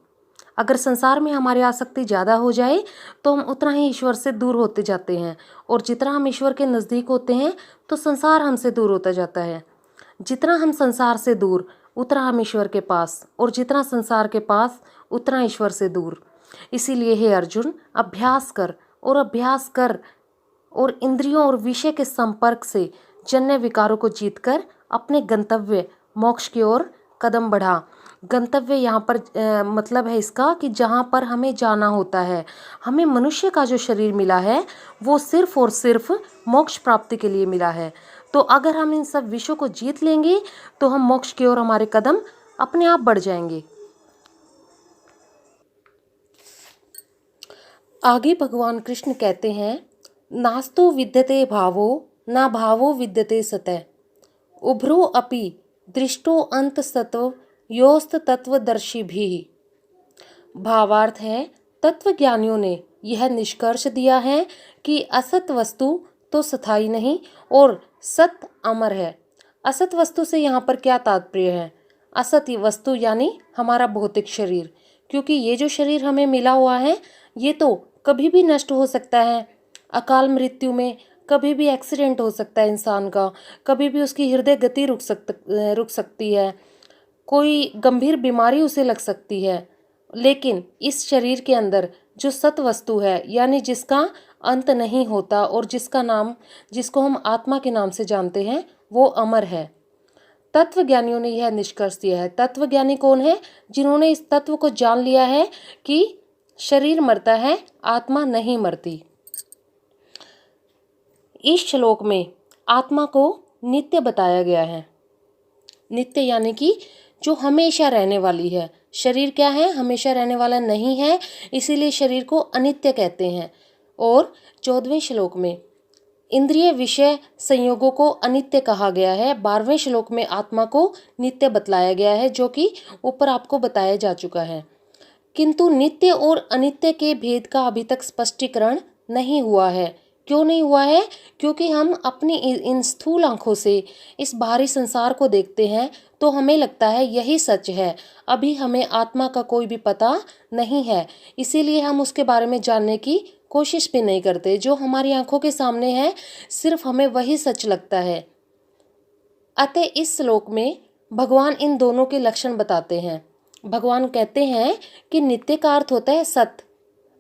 अगर संसार में हमारी आसक्ति ज़्यादा हो जाए तो हम उतना ही ईश्वर से दूर होते जाते हैं, और जितना हम ईश्वर के नज़दीक होते हैं तो संसार हमसे दूर होता जाता है। जितना हम संसार से दूर उतना हम ईश्वर के पास, और जितना संसार के पास उतना ईश्वर से दूर। इसीलिए हे अर्जुन, अभ्यास कर और अभ्यास कर और इंद्रियों और विषय के संपर्क से जन्य विकारों को जीतकर अपने गंतव्य मोक्ष की ओर कदम बढ़ा। गंतव्य यहाँ पर मतलब है इसका कि जहाँ पर हमें जाना होता है। हमें मनुष्य का जो शरीर मिला है वो सिर्फ और सिर्फ मोक्ष प्राप्ति के लिए मिला है। तो अगर हम इन सब विषयों को जीत लेंगे तो हम मोक्ष की ओर हमारे कदम अपने आप बढ़ जाएंगे। आगे भगवान कृष्ण कहते हैं, नास्तो विद्यते भावो ना भावो विद्यते सतः उभरो अपि दृष्टो अंत सत्व योस्त तत्वदर्शी भी। भावार्थ है, तत्वज्ञानियों ने यह निष्कर्ष दिया है कि असत वस्तु तो स्थायी नहीं और सत अमर है। असत वस्तु से यहाँ पर क्या तात्पर्य है? असत वस्तु यानी हमारा भौतिक शरीर, क्योंकि ये जो शरीर हमें मिला हुआ है ये तो कभी भी नष्ट हो सकता है। अकाल मृत्यु में कभी भी एक्सीडेंट हो सकता है इंसान का, कभी भी उसकी हृदय गति रुक सकती है, कोई गंभीर बीमारी उसे लग सकती है। लेकिन इस शरीर के अंदर जो सत वस्तु है, यानी जिसका अंत नहीं होता और जिसको हम आत्मा के नाम से जानते हैं, वो अमर है। तत्वज्ञानियों ने यह निष्कर्ष दिया है। तत्वज्ञानी कौन है? जिन्होंने इस तत्व को जान लिया है कि शरीर मरता है, आत्मा नहीं मरती। इस श्लोक में आत्मा को नित्य बताया गया है। नित्य यानी कि जो हमेशा रहने वाली है। शरीर क्या है? हमेशा रहने वाला नहीं है, इसीलिए शरीर को अनित्य कहते हैं। और 14वें श्लोक में इंद्रिय विषय संयोगों को अनित्य कहा गया है। 12वें श्लोक में आत्मा को नित्य बतलाया गया है, जो कि ऊपर आपको बताया जा चुका है। किंतु नित्य और अनित्य के भेद का अभी तक स्पष्टीकरण नहीं हुआ है। क्यों नहीं हुआ है? क्योंकि हम अपनी इन स्थूल आंखों से इस बाहरी संसार को देखते हैं तो हमें लगता है यही सच है। अभी हमें आत्मा का कोई भी पता नहीं है, इसीलिए हम उसके बारे में जानने की कोशिश भी नहीं करते। जो हमारी आंखों के सामने है सिर्फ हमें वही सच लगता है। अतः इस श्लोक में भगवान इन दोनों के लक्षण बताते हैं। भगवान कहते हैं कि नित्य का अर्थ होता है सत्य,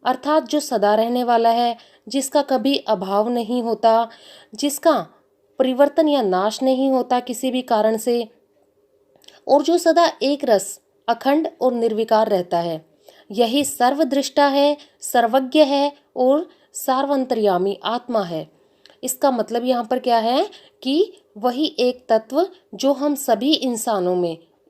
अर्थात जो सदा रहने वाला है, जिसका कभी अभाव नहीं होता, जिसका परिवर्तन या नाश नहीं होता किसी भी कारण से, और जो सदा एक रस अखंड और निर्विकार रहता है। यही सर्वदृष्टा है, सर्वज्ञ है और सार्वंतर्यामी आत्मा है। इसका मतलब यहाँ पर क्या है कि वही एक तत्व जो हम सभी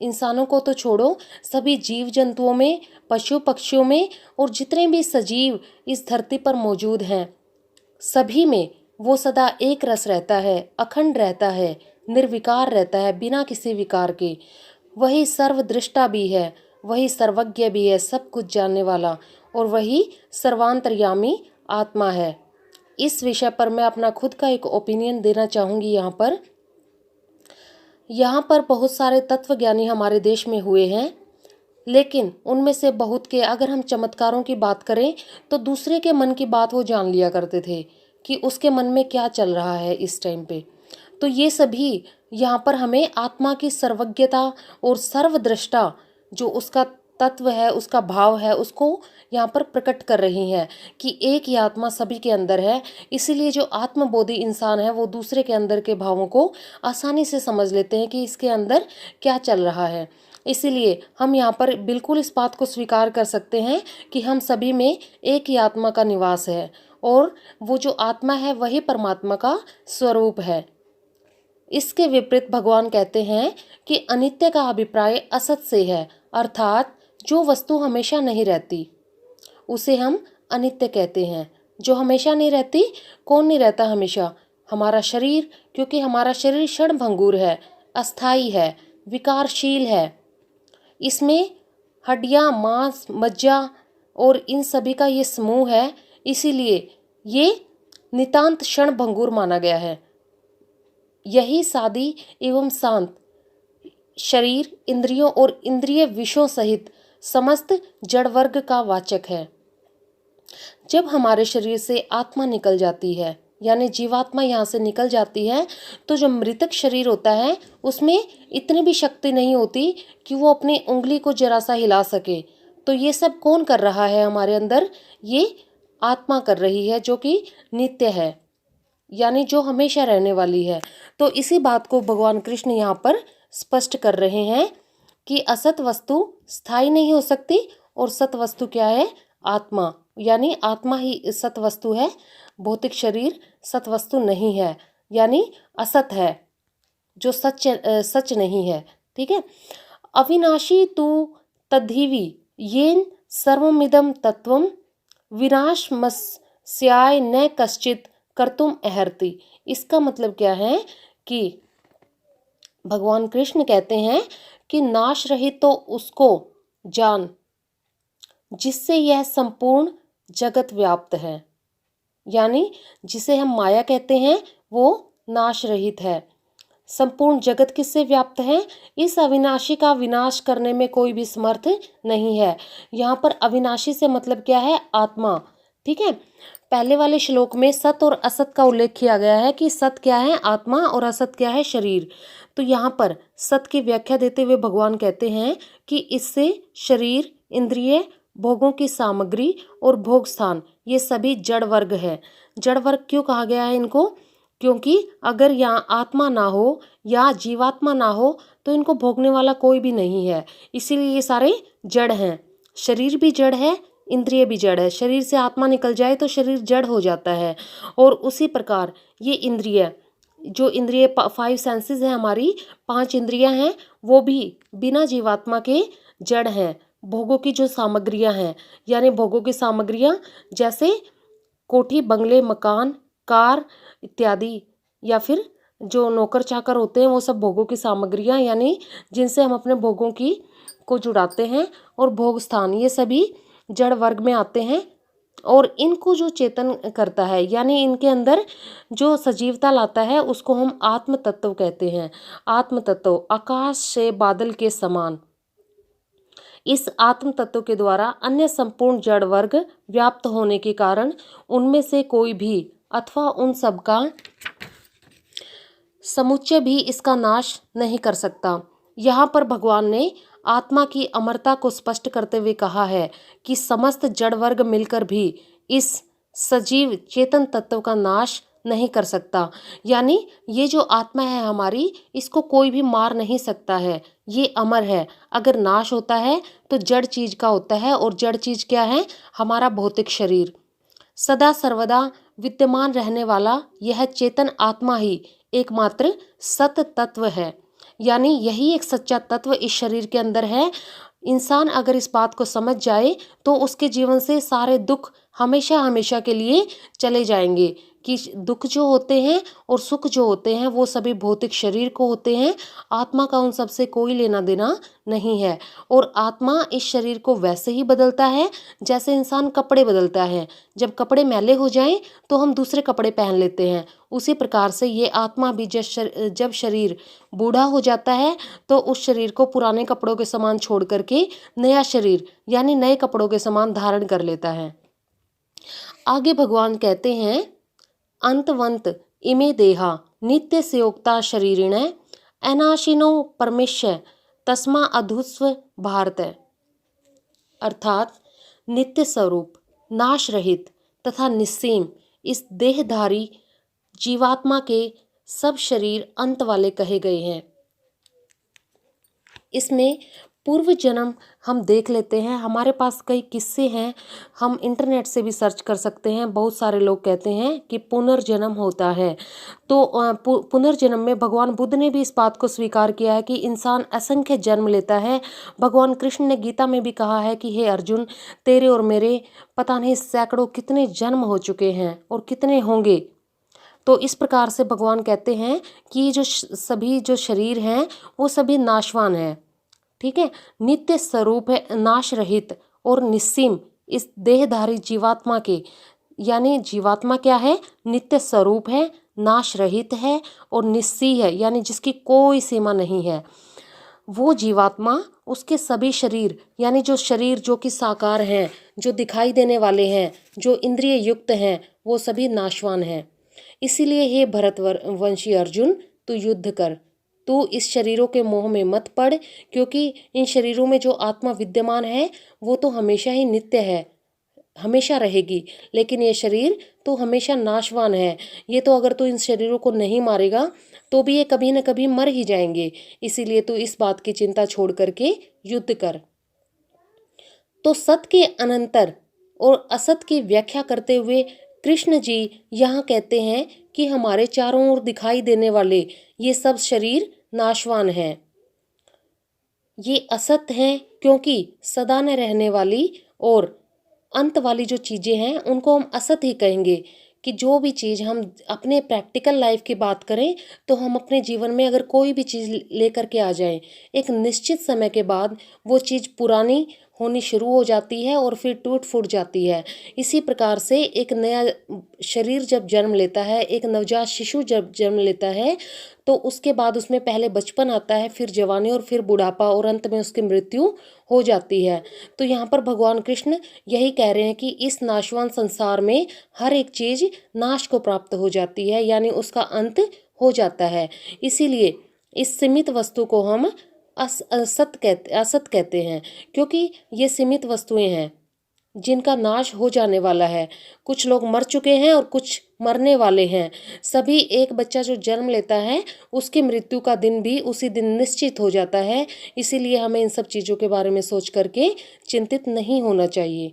इंसानों को तो छोड़ो, सभी जीव जंतुओं में, पशु पक्षियों में और जितने भी सजीव इस धरती पर मौजूद हैं, सभी में वो सदा एक रस रहता है, अखंड रहता है, निर्विकार रहता है, बिना किसी विकार के। वही सर्वदृष्टा भी है, वही सर्वज्ञ भी है, सब कुछ जानने वाला, और वही सर्वांतर्यामी आत्मा है। इस विषय पर मैं अपना खुद का एक ओपिनियन देना चाहूँगी। यहाँ पर बहुत सारे तत्वज्ञानी हमारे देश में हुए हैं, लेकिन उनमें से बहुत के, अगर हम चमत्कारों की बात करें तो दूसरे के मन की बात वो जान लिया करते थे कि उसके मन में क्या चल रहा है इस टाइम पे। तो ये सभी यहाँ पर हमें आत्मा की सर्वज्ञता और सर्वदृष्टा जो उसका तत्व है, उसका भाव है, उसको यहाँ पर प्रकट कर रही हैं कि एक ही आत्मा सभी के अंदर है। इसीलिए जो आत्मबोधी इंसान है वो दूसरे के अंदर के भावों को आसानी से समझ लेते हैं कि इसके अंदर क्या चल रहा है। इसीलिए हम यहाँ पर बिल्कुल इस बात को स्वीकार कर सकते हैं कि हम सभी में एक ही आत्मा का निवास है, और वो जो आत्मा है वही परमात्मा का स्वरूप है। इसके विपरीत भगवान कहते हैं कि अनित्य का अभिप्राय असत से है, अर्थात जो वस्तु हमेशा नहीं रहती उसे हम अनित्य कहते हैं। जो हमेशा नहीं रहती, कौन नहीं रहता हमेशा? हमारा शरीर, क्योंकि हमारा शरीर क्षणभंगुर है, अस्थाई है, विकारशील है। इसमें हड्डियाँ, मांस, मज्जा और इन सभी का ये समूह है, इसीलिए ये नितांत क्षणभंगुर माना गया है। यही सादी एवं शांत शरीर, इंद्रियों और इंद्रिय विषयों सहित समस्त जड़ वर्ग का वाचक है। जब हमारे शरीर से आत्मा निकल जाती है, यानी जीवात्मा यहाँ से निकल जाती है, तो जो मृतक शरीर होता है उसमें इतनी भी शक्ति नहीं होती कि वो अपनी उंगली को जरा सा हिला सके। तो ये सब कौन कर रहा है हमारे अंदर? ये आत्मा कर रही है, जो कि नित्य है, यानी जो हमेशा रहने वाली है। तो इसी बात को भगवान कृष्ण यहाँ पर स्पष्ट कर रहे हैं कि असत वस्तु स्थायी नहीं हो सकती, और सत वस्तु क्या है? आत्मा, यानी आत्मा ही सत वस्तु है। भौतिक शरीर सत वस्तु नहीं है, यानी असत है, जो सच नहीं है। ठीक है। अविनाशी तु तद्धिवि येन सर्वमिदं तत्वं विनाशमस्याय न कश्चित कर्तुम अर्हति। इसका मतलब क्या है कि भगवान कृष्ण कहते हैं कि नाश रहित तो उसको जान जिससे यह संपूर्ण जगत व्याप्त है, यानी जिसे हम माया कहते हैं वो नाश रहित है। संपूर्ण जगत किससे व्याप्त है? इस अविनाशी का विनाश करने में कोई भी समर्थ नहीं है। यहाँ पर अविनाशी से मतलब क्या है? आत्मा। ठीक है। पहले वाले श्लोक में सत और असत का उल्लेख किया गया है कि सत क्या है? आत्मा, और असत क्या है? शरीर। तो यहाँ पर सत की व्याख्या देते हुए भगवान कहते हैं कि इससे शरीर, इंद्रिय, भोगों की सामग्री और भोग स्थान, ये सभी जड़ वर्ग है। जड़ वर्ग क्यों कहा गया है इनको? क्योंकि अगर यहाँ आत्मा ना हो या जीवात्मा ना हो तो इनको भोगने वाला कोई भी नहीं है, इसीलिए ये सारे जड़ हैं। शरीर भी जड़ है, इंद्रिय भी जड़ है। शरीर से आत्मा निकल जाए तो शरीर जड़ हो जाता है, और उसी प्रकार ये इंद्रिय, जो इंद्रिय 5 सेंसेस हैं हमारी, 5 इंद्रियां हैं, वो भी बिना जीवात्मा के जड़ हैं। भोगों की जो सामग्रियां हैं, यानी भोगों की सामग्रियां जैसे कोठी, बंगले, मकान, कार इत्यादि, या फिर जो नौकर चाकर होते हैं वो सब भोगों की सामग्रियां, यानी जिनसे हम अपने भोगों की को जुड़ाते हैं। और भोग स्थान, ये सभी जड़ वर्ग में आते हैं। और इनको जो चेतन करता है, यानी इनके अंदर जो सजीवता लाता है, उसको हम आत्म तत्व कहते हैं। आत्म तत्व आकाश से बादल के समान। इस आत्म तत्व के द्वारा अन्य संपूर्ण जड़ वर्ग व्याप्त होने के कारण उनमें से कोई भी अथवा उन सब का समुच्चय भी इसका नाश नहीं कर सकता। यहाँ पर भगवान ने आत्मा की अमरता को स्पष्ट करते हुए कहा है कि समस्त जड़ वर्ग मिलकर भी इस सजीव चेतन तत्व का नाश नहीं कर सकता। यानी ये जो आत्मा है हमारी, इसको कोई भी मार नहीं सकता है, ये अमर है। अगर नाश होता है तो जड़ चीज का होता है, और जड़ चीज क्या है? हमारा भौतिक शरीर। सदा सर्वदा विद्यमान रहने वाला यह चेतन आत्मा ही एकमात्र सत तत्व है, यानी यही एक सच्चा तत्व इस शरीर के अंदर है। इंसान अगर इस बात को समझ जाए तो उसके जीवन से सारे दुख हमेशा हमेशा के लिए चले जाएंगे, कि दुख जो होते हैं और सुख जो होते हैं वो सभी भौतिक शरीर को होते हैं, आत्मा का उन सब से कोई लेना देना नहीं है। और आत्मा इस शरीर को वैसे ही बदलता है जैसे इंसान कपड़े बदलता है। जब कपड़े मैले हो जाएं तो हम दूसरे कपड़े पहन लेते हैं, उसी प्रकार से ये आत्मा भी जब शरीर बूढ़ा हो जाता है तो उस शरीर को पुराने कपड़ों के समान छोड़ करके नया शरीर यानी नए कपड़ों के समान धारण कर लेता है। आगे भगवान कहते हैं, अंतवंत इमे देहा नित्य संयोक्ता शरीरिण अनाशिनो परमेश्य तस्मा अधुस्व भारत। अर्थात नित्य स्वरूप, नाश रहित तथा निस्सीम इस देहधारी जीवात्मा के सब शरीर अंत वाले कहे गए हैं। इसमें पूर्व जन्म हम देख लेते हैं। हमारे पास कई किस्से हैं, हम इंटरनेट से भी सर्च कर सकते हैं। बहुत सारे लोग कहते हैं कि पुनर्जन्म होता है। तो पुनर्जन्म में भगवान बुद्ध ने भी इस बात को स्वीकार किया है कि इंसान असंख्य जन्म लेता है। भगवान कृष्ण ने गीता में भी कहा है कि हे अर्जुन, तेरे और मेरे पता नहीं सैकड़ों कितने जन्म हो चुके हैं और कितने होंगे। तो इस प्रकार से भगवान कहते हैं कि जो सभी जो शरीर हैं वो सभी नाशवान हैं। ठीक है, नित्य स्वरूप है, नाश रहित और निस्सीम इस देहधारी जीवात्मा के, यानी जीवात्मा क्या है, नित्य स्वरूप है, नाश रहित है और निस्सी है, यानी जिसकी कोई सीमा नहीं है। वो जीवात्मा उसके सभी शरीर यानी जो शरीर जो कि साकार हैं, जो दिखाई देने वाले हैं, जो इंद्रिय युक्त हैं, वो सभी नाशवान हैं। इसीलिए हे भरतवंशी अर्जुन, तू युद्ध कर, तू इस शरीरों के मोह में मत पड़, क्योंकि इन शरीरों में जो आत्मा विद्यमान है वो तो हमेशा ही नित्य है, हमेशा रहेगी, लेकिन ये शरीर तो हमेशा नाशवान है। ये तो अगर तू इन शरीरों को नहीं मारेगा तो भी ये कभी न कभी मर ही जाएंगे। इसीलिए तू इस बात की चिंता छोड़ करके युद्ध कर। तो सत के अनंतर और असत की व्याख्या करते हुए कृष्ण जी यहाँ कहते हैं कि हमारे चारों ओर दिखाई देने वाले ये सब शरीर नाशवान हैं, ये असत हैं, क्योंकि सदा न रहने वाली और अंत वाली जो चीज़ें हैं उनको हम असत ही कहेंगे। कि जो भी चीज़ हम अपने प्रैक्टिकल लाइफ की बात करें तो हम अपने जीवन में अगर कोई भी चीज़ लेकर के आ जाएं, एक निश्चित समय के बाद वो चीज़ पुरानी होनी शुरू हो जाती है और फिर टूट फूट जाती है। इसी प्रकार से एक नया शरीर जब जन्म लेता है, एक नवजात शिशु जब जन्म लेता है, तो उसके बाद उसमें पहले बचपन आता है, फिर जवानी और फिर बुढ़ापा और अंत में उसकी मृत्यु हो जाती है। तो यहाँ पर भगवान कृष्ण यही कह रहे हैं कि इस नाशवान संसार में हर एक चीज़ नाश को प्राप्त हो जाती है, यानी उसका अंत हो जाता है। इसीलिए इस सीमित वस्तु को हम असत कहते हैं, क्योंकि ये सीमित वस्तुएं हैं जिनका नाश हो जाने वाला है। कुछ लोग मर चुके हैं और कुछ मरने वाले हैं। सभी एक बच्चा जो जन्म लेता है उसकी मृत्यु का दिन भी उसी दिन निश्चित हो जाता है। इसीलिए हमें इन सब चीज़ों के बारे में सोच करके चिंतित नहीं होना चाहिए।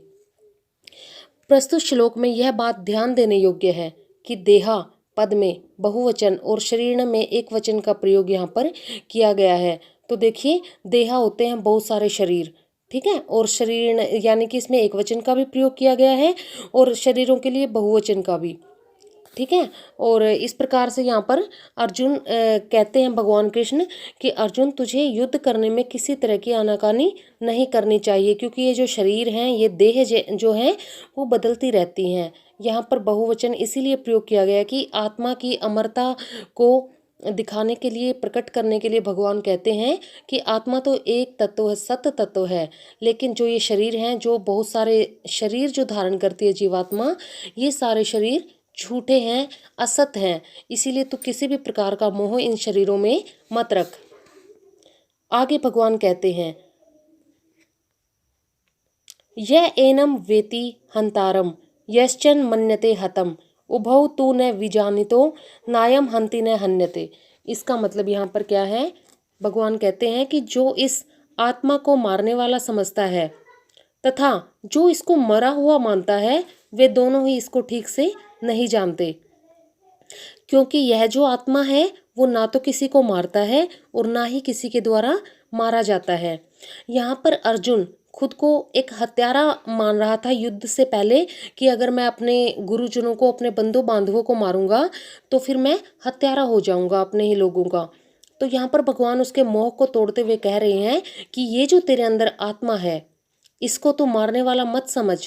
प्रस्तुत श्लोक में यह बात ध्यान देने योग्य है कि देहा पद में बहुवचन और शरीर में एक वचन का प्रयोग यहाँ पर किया गया है। तो देखिए, देहा होते हैं बहुत सारे शरीर, ठीक है, और शरीर यानी कि इसमें एक वचन का भी प्रयोग किया गया है और शरीरों के लिए बहुवचन का भी, ठीक है। और इस प्रकार से यहाँ पर अर्जुन कहते हैं भगवान कृष्ण कि अर्जुन, तुझे युद्ध करने में किसी तरह की आनाकानी नहीं करनी चाहिए, क्योंकि ये जो शरीर हैं, ये देह जो हैं वो बदलती रहती हैं। यहाँ पर बहुवचन इसीलिए प्रयोग किया गया कि आत्मा की अमरता को दिखाने के लिए, प्रकट करने के लिए भगवान कहते हैं कि आत्मा तो एक तत्व है, सत्य तत्व है, लेकिन जो ये शरीर हैं, जो बहुत सारे शरीर जो धारण करती है जीवात्मा, ये सारे शरीर झूठे हैं, असत हैं। इसीलिए तो किसी भी प्रकार का मोह इन शरीरों में मत रख। आगे भगवान कहते हैं, यह एनम वेति हंतारम यश्चन मन्यते हतम उभौ तू न विजानितो नायम हंति न हन्यते। इसका मतलब यहाँ पर क्या है, भगवान कहते हैं कि जो इस आत्मा को मारने वाला समझता है तथा जो इसको मरा हुआ मानता है, वे दोनों ही इसको ठीक से नहीं जानते, क्योंकि यह जो आत्मा है वो ना तो किसी को मारता है और ना ही किसी के द्वारा मारा जाता है। यहाँ पर अर्जुन खुद को एक हत्यारा मान रहा था युद्ध से पहले, कि अगर मैं अपने गुरुजनों को, अपने बंधु बांधवों को मारूंगा तो फिर मैं हत्यारा हो जाऊंगा अपने ही लोगों का। तो यहाँ पर भगवान उसके मोह को तोड़ते हुए कह रहे हैं कि ये जो तेरे अंदर आत्मा है, इसको तू मारने वाला मत समझ,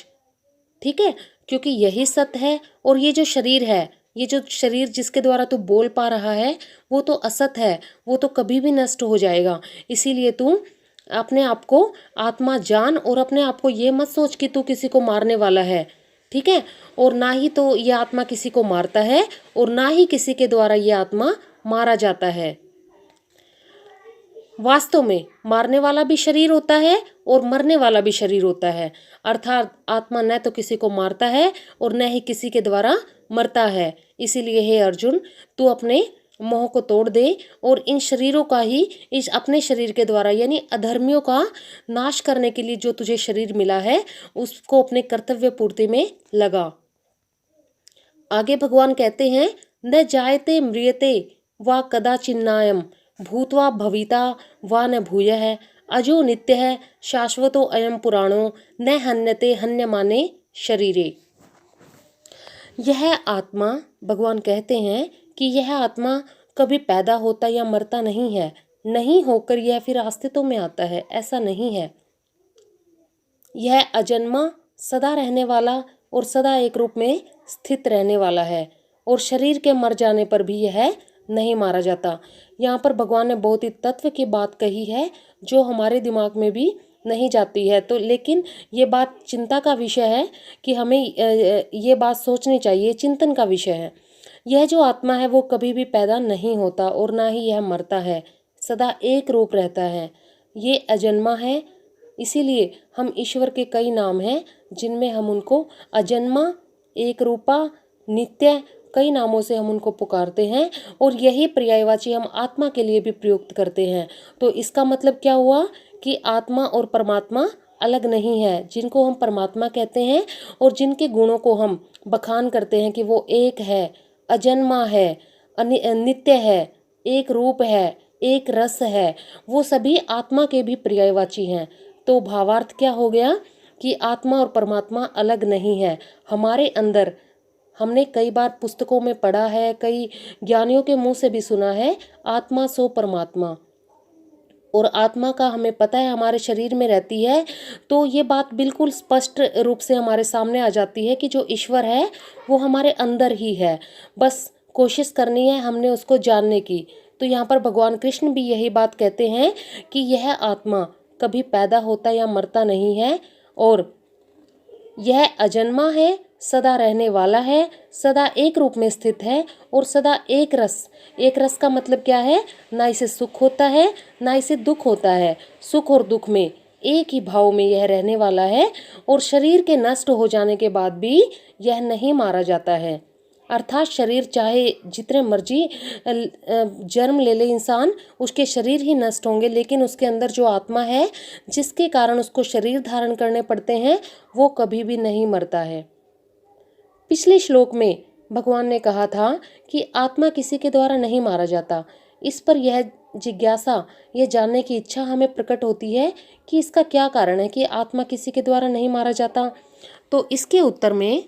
ठीक है, क्योंकि यही सत्य है। और ये जो शरीर है, ये जो शरीर जिसके द्वारा तू बोल पा रहा है, वो तो असत है, वो तो कभी भी नष्ट हो जाएगा। इसीलिए तू अपने आप को आत्मा जान, और अपने आप को ये मत सोच कि तू किसी को मारने वाला है, ठीक है। और ना ही तो ये आत्मा किसी को मारता है, और ना ही किसी के द्वारा ये आत्मा मारा जाता है। वास्तव में मारने वाला भी शरीर होता है और मरने वाला भी शरीर होता है, अर्थात आत्मा न तो किसी को मारता है और न ही किसी के द्वारा मरता है। इसीलिए हे अर्जुन, तू अपने मोह को तोड़ दे और इन शरीरों का ही, इस अपने शरीर के द्वारा यानी अधर्मियों का नाश करने के लिए जो तुझे शरीर मिला है, उसको अपने कर्तव्य पूर्ति में लगा। आगे भगवान कहते हैं, न जायते म्रियते वा कदाचिन्नायम भूत्वा भविता वा न भूयः अजो नित्यः शाश्वतो अयम पुराणो न हन्यते हन्यमाने शरीरे। यह आत्मा, भगवान कहते हैं कि यह आत्मा कभी पैदा होता या मरता नहीं है, नहीं होकर यह फिर अस्तित्व में आता है, ऐसा नहीं है। यह अजन्मा, सदा रहने वाला और सदा एक रूप में स्थित रहने वाला है, और शरीर के मर जाने पर भी यह नहीं मारा जाता। यहाँ पर भगवान ने बहुत ही तत्व की बात कही है जो हमारे दिमाग में भी नहीं जाती है। तो लेकिन ये बात चिंता का विषय है कि हमें ये बात सोचनी चाहिए, चिंतन का विषय है। यह जो आत्मा है वो कभी भी पैदा नहीं होता और ना ही यह मरता है, सदा एक रूप रहता है, ये अजन्मा है। इसीलिए हम ईश्वर के कई नाम हैं जिनमें हम उनको अजन्मा, एक रूपा, नित्य, कई नामों से हम उनको पुकारते हैं, और यही पर्यायवाची हम आत्मा के लिए भी प्रयुक्त करते हैं। तो इसका मतलब क्या हुआ कि आत्मा और परमात्मा अलग नहीं है। जिनको हम परमात्मा कहते हैं और जिनके गुणों को हम बखान करते हैं कि वो एक है, अजन्मा है, नित्य है, एक रूप है, एक रस है, वो सभी आत्मा के भी पर्यायवाची हैं। तो भावार्थ क्या हो गया कि आत्मा और परमात्मा अलग नहीं है। हमारे अंदर, हमने कई बार पुस्तकों में पढ़ा है, कई ज्ञानियों के मुंह से भी सुना है, आत्मा सो परमात्मा, और आत्मा का हमें पता है हमारे शरीर में रहती है। तो ये बात बिल्कुल स्पष्ट रूप से हमारे सामने आ जाती है कि जो ईश्वर है वो हमारे अंदर ही है, बस कोशिश करनी है हमने उसको जानने की। तो यहाँ पर भगवान कृष्ण भी यही बात कहते हैं कि यह आत्मा कभी पैदा होता या मरता नहीं है, और यह अजन्मा है, सदा रहने वाला है, सदा एक रूप में स्थित है, और सदा एक रस। एक रस का मतलब क्या है, ना इसे सुख होता है ना इसे दुख होता है, सुख और दुख में एक ही भाव में यह रहने वाला है, और शरीर के नष्ट हो जाने के बाद भी यह नहीं मारा जाता है। अर्थात शरीर चाहे जितने मर्जी जन्म ले ले इंसान, उसके शरीर ही नष्ट होंगे, लेकिन उसके अंदर जो आत्मा है जिसके कारण उसको शरीर धारण करने पड़ते हैं, वो कभी भी नहीं मरता है। पिछले श्लोक में भगवान ने कहा था कि आत्मा किसी के द्वारा नहीं मारा जाता। इस पर यह जिज्ञासा, यह जानने की इच्छा हमें प्रकट होती है कि इसका क्या कारण है कि आत्मा किसी के द्वारा नहीं मारा जाता। तो इसके उत्तर में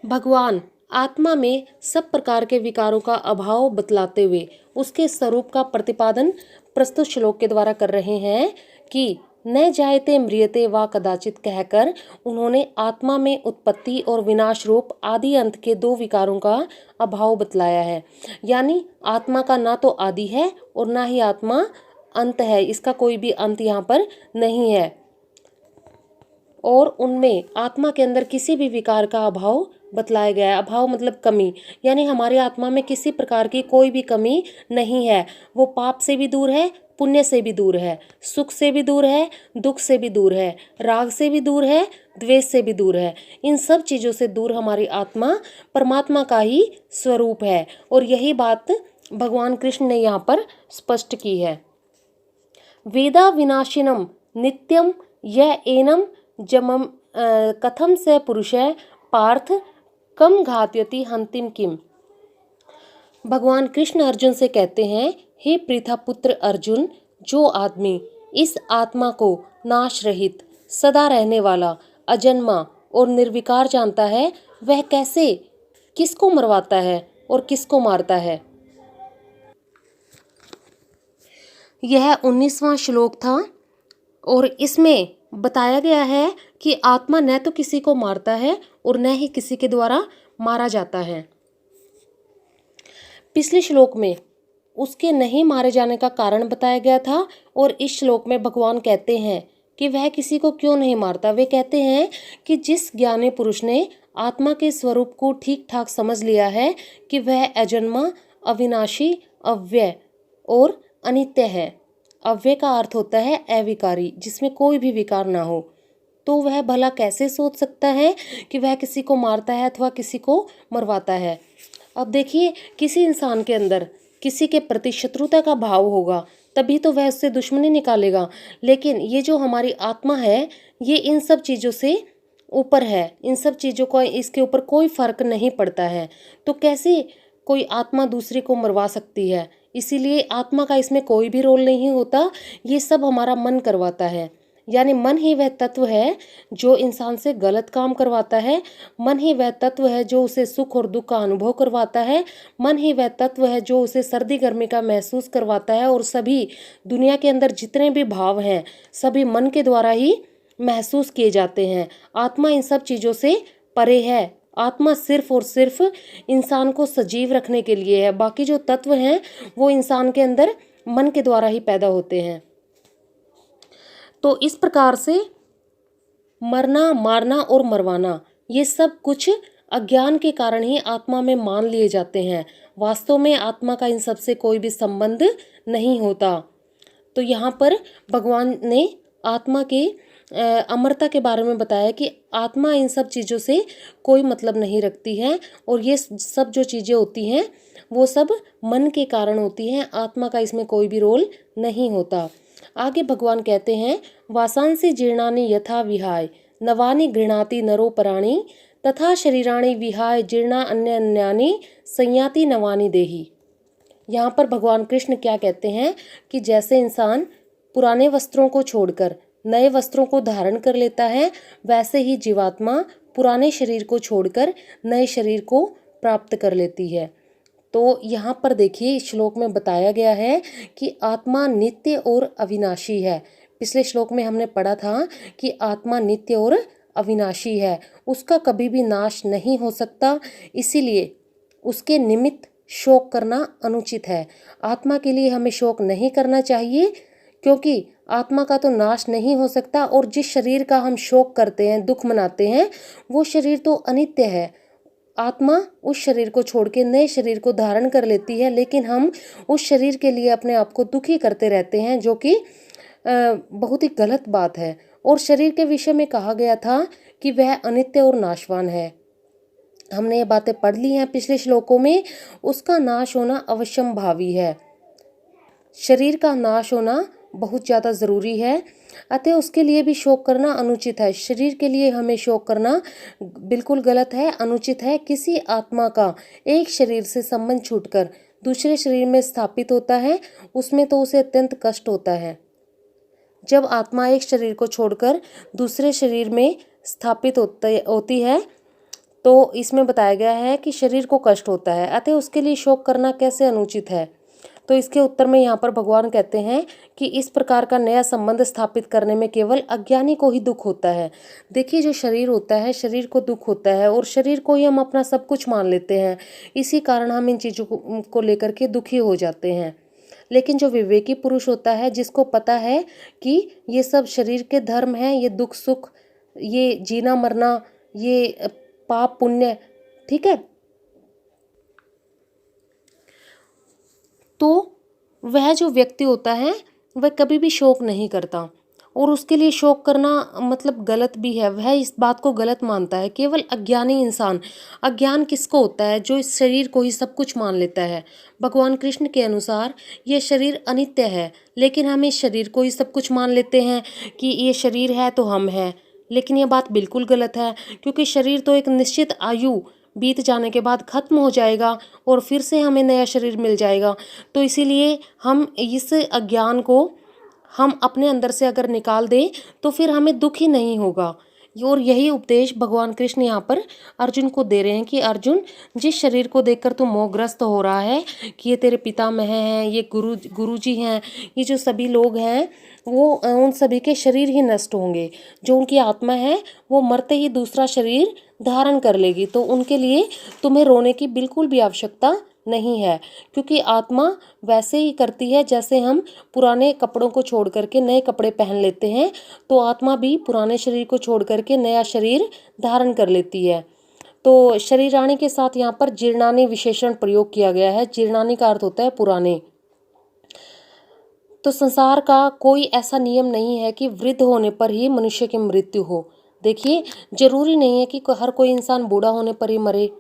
भगवान आत्मा में सब प्रकार के विकारों का अभाव बतलाते हुए उसके स्वरूप का प्रतिपादन प्रस्तुत श्लोक के द्वारा कर रहे हैं कि न जायते म्रियते वा कदाचित कहकर उन्होंने आत्मा में उत्पत्ति और विनाश रूप आदि अंत के दो विकारों का अभाव बतलाया है। यानी आत्मा का ना तो आदि है और ना ही आत्मा अंत है, इसका कोई भी अंत यहाँ पर नहीं है, और उनमें आत्मा के अंदर किसी भी विकार का अभाव बतलाया गया है। अभाव मतलब कमी, यानी हमारी आत्मा में किसी प्रकार की कोई भी कमी नहीं है। वो पाप से भी दूर है, पुण्य से भी दूर है, सुख से भी दूर है, दुख से भी दूर है, राग से भी दूर है, द्वेष से भी दूर है। इन सब चीज़ों से दूर हमारी आत्मा परमात्मा का ही स्वरूप है, और यही बात भगवान कृष्ण ने यहाँ पर स्पष्ट की है। वेदा विनाशिनम नित्यम यह एनम जमम कथम से पुरुष पार्थ कम घात्यति हंतिम किम। भगवान कृष्ण अर्जुन से कहते हैं, हे पृथा पुत्र अर्जुन, जो आदमी इस आत्मा को नाश रहित, सदा रहने वाला, अजन्मा और निर्विकार जानता है, वह कैसे किसको मरवाता है और किसको मारता है। यह 19वां श्लोक था और इसमें बताया गया है कि आत्मा न तो किसी को मारता है और न ही किसी के द्वारा मारा जाता है। पिछले श्लोक में उसके नहीं मारे जाने का कारण बताया गया था और इस श्लोक में भगवान कहते हैं कि वह किसी को क्यों नहीं मारता। वे कहते हैं कि जिस ज्ञानी पुरुष ने आत्मा के स्वरूप को ठीक ठाक समझ लिया है कि वह अजन्मा, अविनाशी, अव्यय और अनित्य है। अव्यय का अर्थ होता है अविकारी, जिसमें कोई भी विकार ना हो। तो वह भला कैसे सोच सकता है कि वह किसी को मारता है अथवा किसी को मरवाता है। अब देखिए, किसी इंसान के अंदर किसी के प्रति शत्रुता का भाव होगा तभी तो वह उससे दुश्मनी निकालेगा। लेकिन ये जो हमारी आत्मा है, ये इन सब चीज़ों से ऊपर है। इन सब चीज़ों को इसके ऊपर कोई फर्क नहीं पड़ता है। तो कैसे कोई आत्मा दूसरे को मरवा सकती है। इसीलिए आत्मा का इसमें कोई भी रोल नहीं होता। ये सब हमारा मन करवाता है। यानी मन ही वह तत्व है जो इंसान से गलत काम करवाता है। मन ही वह तत्व है जो उसे सुख और दुख का अनुभव करवाता है। मन ही वह तत्व है जो उसे सर्दी गर्मी का महसूस करवाता है। और सभी दुनिया के अंदर जितने भी भाव हैं, सभी मन के द्वारा ही महसूस किए जाते हैं। आत्मा इन सब चीज़ों से परे है। आत्मा सिर्फ और सिर्फ इंसान को सजीव रखने के लिए है। बाकी जो तत्व हैं वो इंसान के अंदर मन के द्वारा ही पैदा होते हैं। तो इस प्रकार से मरना, मारना और मरवाना, ये सब कुछ अज्ञान के कारण ही आत्मा में मान लिए जाते हैं। वास्तव में आत्मा का इन सब से कोई भी संबंध नहीं होता। तो यहाँ पर भगवान ने आत्मा के अमरता के बारे में बताया कि आत्मा इन सब चीज़ों से कोई मतलब नहीं रखती है और ये सब जो चीज़ें होती हैं वो सब मन के कारण होती हैं। आत्मा का इसमें कोई भी रोल नहीं होता। आगे भगवान कहते हैं, वासांसि जीर्णानि यथा विहाय नवानि गृह्णाति नरो पराणि तथा शरीराणि विहाय जीर्णा अन्य अन्यानि संयाति नवानि देहि। यहाँ पर भगवान कृष्ण क्या कहते हैं कि जैसे इंसान पुराने वस्त्रों को छोड़कर नए वस्त्रों को धारण कर लेता है, वैसे ही जीवात्मा पुराने शरीर को छोड़कर नए शरीर को प्राप्त कर लेती है। तो यहाँ पर देखिए, इस श्लोक में बताया गया है कि आत्मा नित्य और अविनाशी है। पिछले श्लोक में हमने पढ़ा था कि आत्मा नित्य और अविनाशी है, उसका कभी भी नाश नहीं हो सकता। इसीलिए उसके निमित्त शोक करना अनुचित है। आत्मा के लिए हमें शोक नहीं करना चाहिए, क्योंकि आत्मा का तो नाश नहीं हो सकता। और जिस शरीर का हम शोक करते हैं, दुख मनाते हैं, वो शरीर तो अनित्य है। आत्मा उस शरीर को छोड़ के नए शरीर को धारण कर लेती है, लेकिन हम उस शरीर के लिए अपने आप को दुखी करते रहते हैं, जो कि बहुत ही गलत बात है। और शरीर के विषय में कहा गया था कि वह अनित्य और नाशवान है। हमने ये बातें पढ़ ली हैं पिछले श्लोकों में। उसका नाश होना अवश्यम भावी है। शरीर का नाश होना बहुत ज़्यादा ज़रूरी है, अतः उसके लिए भी शोक करना अनुचित है। शरीर के लिए हमें शोक करना बिल्कुल गलत है, अनुचित है। किसी आत्मा का एक शरीर से संबंध छूटकर दूसरे शरीर में स्थापित होता है, उसमें तो उसे अत्यंत कष्ट होता है। जब आत्मा एक शरीर को छोड़कर दूसरे शरीर में स्थापित होती है तो इसमें बताया गया है कि शरीर को कष्ट होता है, अतः उसके लिए शोक करना कैसे अनुचित है। तो इसके उत्तर में यहाँ पर भगवान कहते हैं कि इस प्रकार का नया संबंध स्थापित करने में केवल अज्ञानी को ही दुख होता है। देखिए, जो शरीर होता है, शरीर को दुख होता है और शरीर को ही हम अपना सब कुछ मान लेते हैं। इसी कारण हम इन चीज़ों को लेकर के दुखी हो जाते हैं। लेकिन जो विवेकी पुरुष होता है, जिसको पता है कि ये सब शरीर के धर्म हैं, ये दुख सुख, ये जीना मरना, ये पाप पुण्य, ठीक है, तो वह जो व्यक्ति होता है वह कभी भी शोक नहीं करता। और उसके लिए शोक करना मतलब गलत भी है। वह इस बात को गलत मानता है। केवल अज्ञानी इंसान, अज्ञान किसको होता है? जो इस शरीर को ही सब कुछ मान लेता है। भगवान कृष्ण के अनुसार यह शरीर अनित्य है, लेकिन हम इस शरीर को ही सब कुछ मान लेते हैं कि ये शरीर है तो हम हैं। लेकिन यह बात बिल्कुल गलत है, क्योंकि शरीर तो एक निश्चित आयु बीत जाने के बाद खत्म हो जाएगा और फिर से हमें नया शरीर मिल जाएगा। तो इसीलिए हम इस अज्ञान को हम अपने अंदर से अगर निकाल दें तो फिर हमें दुख ही नहीं होगा। और यही उपदेश भगवान कृष्ण यहाँ पर अर्जुन को दे रहे हैं कि अर्जुन, जिस शरीर को देखकर तू मोहग्रस्त हो रहा है कि ये तेरे पितामह हैं, ये गुरुजी हैं, ये जो सभी लोग हैं, वो उन सभी के शरीर ही नष्ट होंगे। जो उनकी आत्मा है वो मरते ही दूसरा शरीर धारण कर लेगी। तो उनके लिए तुम्हें रोने की बिल्कुल भी आवश्यकता नहीं है, क्योंकि आत्मा वैसे ही करती है जैसे हम पुराने कपड़ों को छोड़ करके नए कपड़े पहन लेते हैं, तो आत्मा भी पुराने शरीर को छोड़ करके नया शरीर धारण कर लेती है। तो शरीराणी के साथ यहाँ पर जीर्णानी विशेषण प्रयोग किया गया है। जीर्णानी का अर्थ होता है पुराने। तो संसार का कोई ऐसा नियम नहीं है कि वृद्ध होने पर ही मनुष्य की मृत्यु हो। देखिए, जरूरी नहीं है कि हर कोई इंसान बूढ़ा होने पर ही मरे।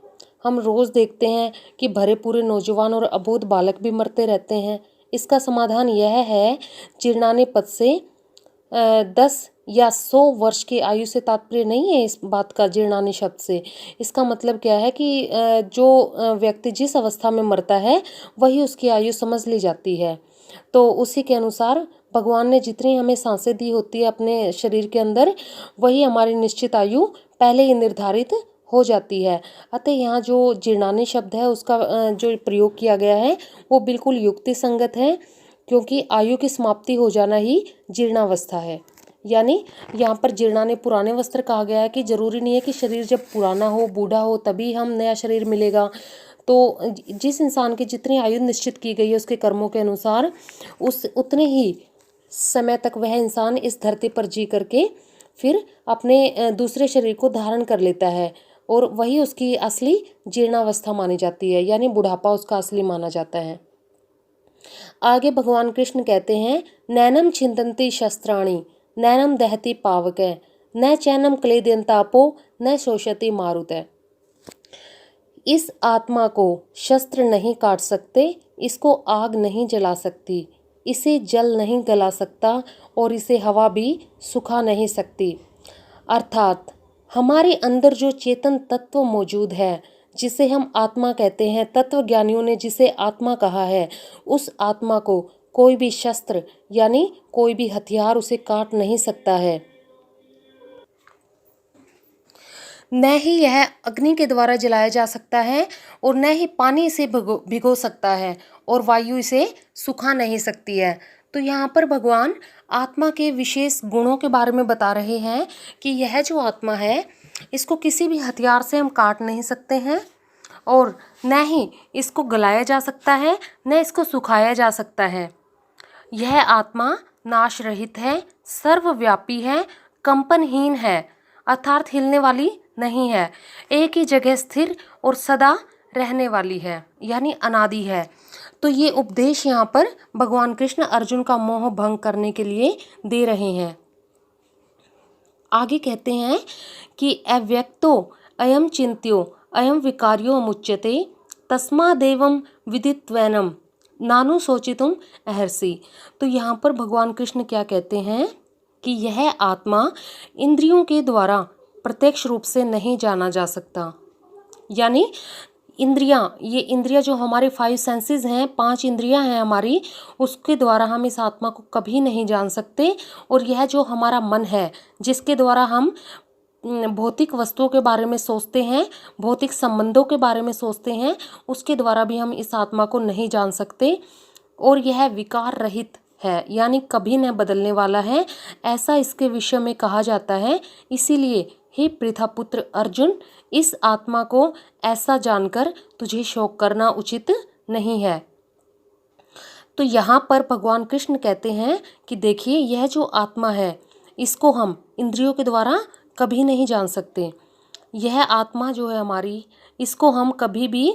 हम रोज देखते हैं कि भरे पूरे नौजवान और अबोध बालक भी मरते रहते हैं। इसका समाधान यह है, जीर्णानी पद से 10 या 100 वर्ष की आयु से तात्पर्य नहीं है इस बात का। जीर्णानी शब्द से इसका मतलब क्या है कि जो व्यक्ति जिस अवस्था में मरता है वही उसकी आयु समझ ली जाती है। तो उसी के अनुसार भगवान ने जितनी हमें सांसें दी होती है अपने शरीर के अंदर, वही हमारी निश्चित आयु पहले ही निर्धारित हो जाती है। अतः यहाँ जो जीर्णानी शब्द है उसका जो प्रयोग किया गया है वो बिल्कुल युक्ति संगत है, क्योंकि आयु की समाप्ति हो जाना ही जीर्णावस्था है। यानी यहाँ पर जीर्णानी पुराने वस्त्र कहा गया है कि जरूरी नहीं है कि शरीर जब पुराना हो, बूढ़ा हो, तभी हम नया शरीर मिलेगा। तो जिस इंसान की जितनी आयु निश्चित की गई है उसके कर्मों के अनुसार, उस उतने ही समय तक वह इंसान इस धरती पर जी करके फिर अपने दूसरे शरीर को धारण कर लेता है, और वही उसकी असली जीर्णावस्था मानी जाती है, यानी बुढ़ापा उसका असली माना जाता है। आगे भगवान कृष्ण कहते हैं, नैनम छिन्दन्ति शस्त्राणि नैनम दहति पावकै न चैनम क्लेदयन्तापो न शोषति मारुतः। इस आत्मा को शस्त्र नहीं काट सकते, इसको आग नहीं जला सकती, इसे जल नहीं गला सकता और इसे हवा भी सुखा नहीं सकती। अर्थात हमारे अंदर जो चेतन तत्व मौजूद है, जिसे हम आत्मा कहते हैं, तत्व ज्ञानियों ने जिसे आत्मा कहा है, उस आत्मा को कोई भी शस्त्र यानी कोई भी हथियार उसे काट नहीं सकता है। न ही यह अग्नि के द्वारा जलाया जा सकता है और न ही पानी इसे भिगो सकता है और वायु इसे सुखा नहीं सकती है। तो यहाँ पर भगवान आत्मा के विशेष गुणों के बारे में बता रहे हैं कि यह जो आत्मा है इसको किसी भी हथियार से हम काट नहीं सकते हैं, और न ही इसको गलाया जा सकता है, न इसको सुखाया जा सकता है। यह आत्मा नाश रहित है, सर्वव्यापी है, कंपनहीन है, अर्थात हिलने वाली नहीं है, एक ही जगह स्थिर और सदा रहने वाली है, यानी अनादि है। तो ये उपदेश यहाँ पर भगवान कृष्ण अर्जुन का मोह भंग करने के लिए दे रहे हैं। आगे कहते हैं कि अव्यक्तो अयम चिंत्यो अयम विकार्यो मुच्यते तस्मादेवं विदित्वैनम नानु सोचितुम अहर्षि। तो यहाँ पर भगवान कृष्ण क्या कहते हैं कि यह आत्मा इंद्रियों के द्वारा प्रत्यक्ष रूप से नहीं जाना जा सकता। यानी ये इंद्रियां जो हमारे 5 सेंसेस हैं, 5 इंद्रियां हैं हमारी, उसके द्वारा हम इस आत्मा को कभी नहीं जान सकते। और यह जो हमारा मन है, जिसके द्वारा हम भौतिक वस्तुओं के बारे में सोचते हैं, भौतिक संबंधों के बारे में सोचते हैं, उसके द्वारा भी हम इस आत्मा को नहीं जान सकते। और यह विकार रहित है, यानी कभी न बदलने वाला है, ऐसा इसके विषय में कहा जाता है। इसीलिए हे पृथापुत्र अर्जुन, इस आत्मा को ऐसा जानकर तुझे शोक करना उचित नहीं है। तो यहाँ पर भगवान कृष्ण कहते हैं कि देखिए, यह जो आत्मा है इसको हम इंद्रियों के द्वारा कभी नहीं जान सकते। यह आत्मा जो है हमारी, इसको हम कभी भी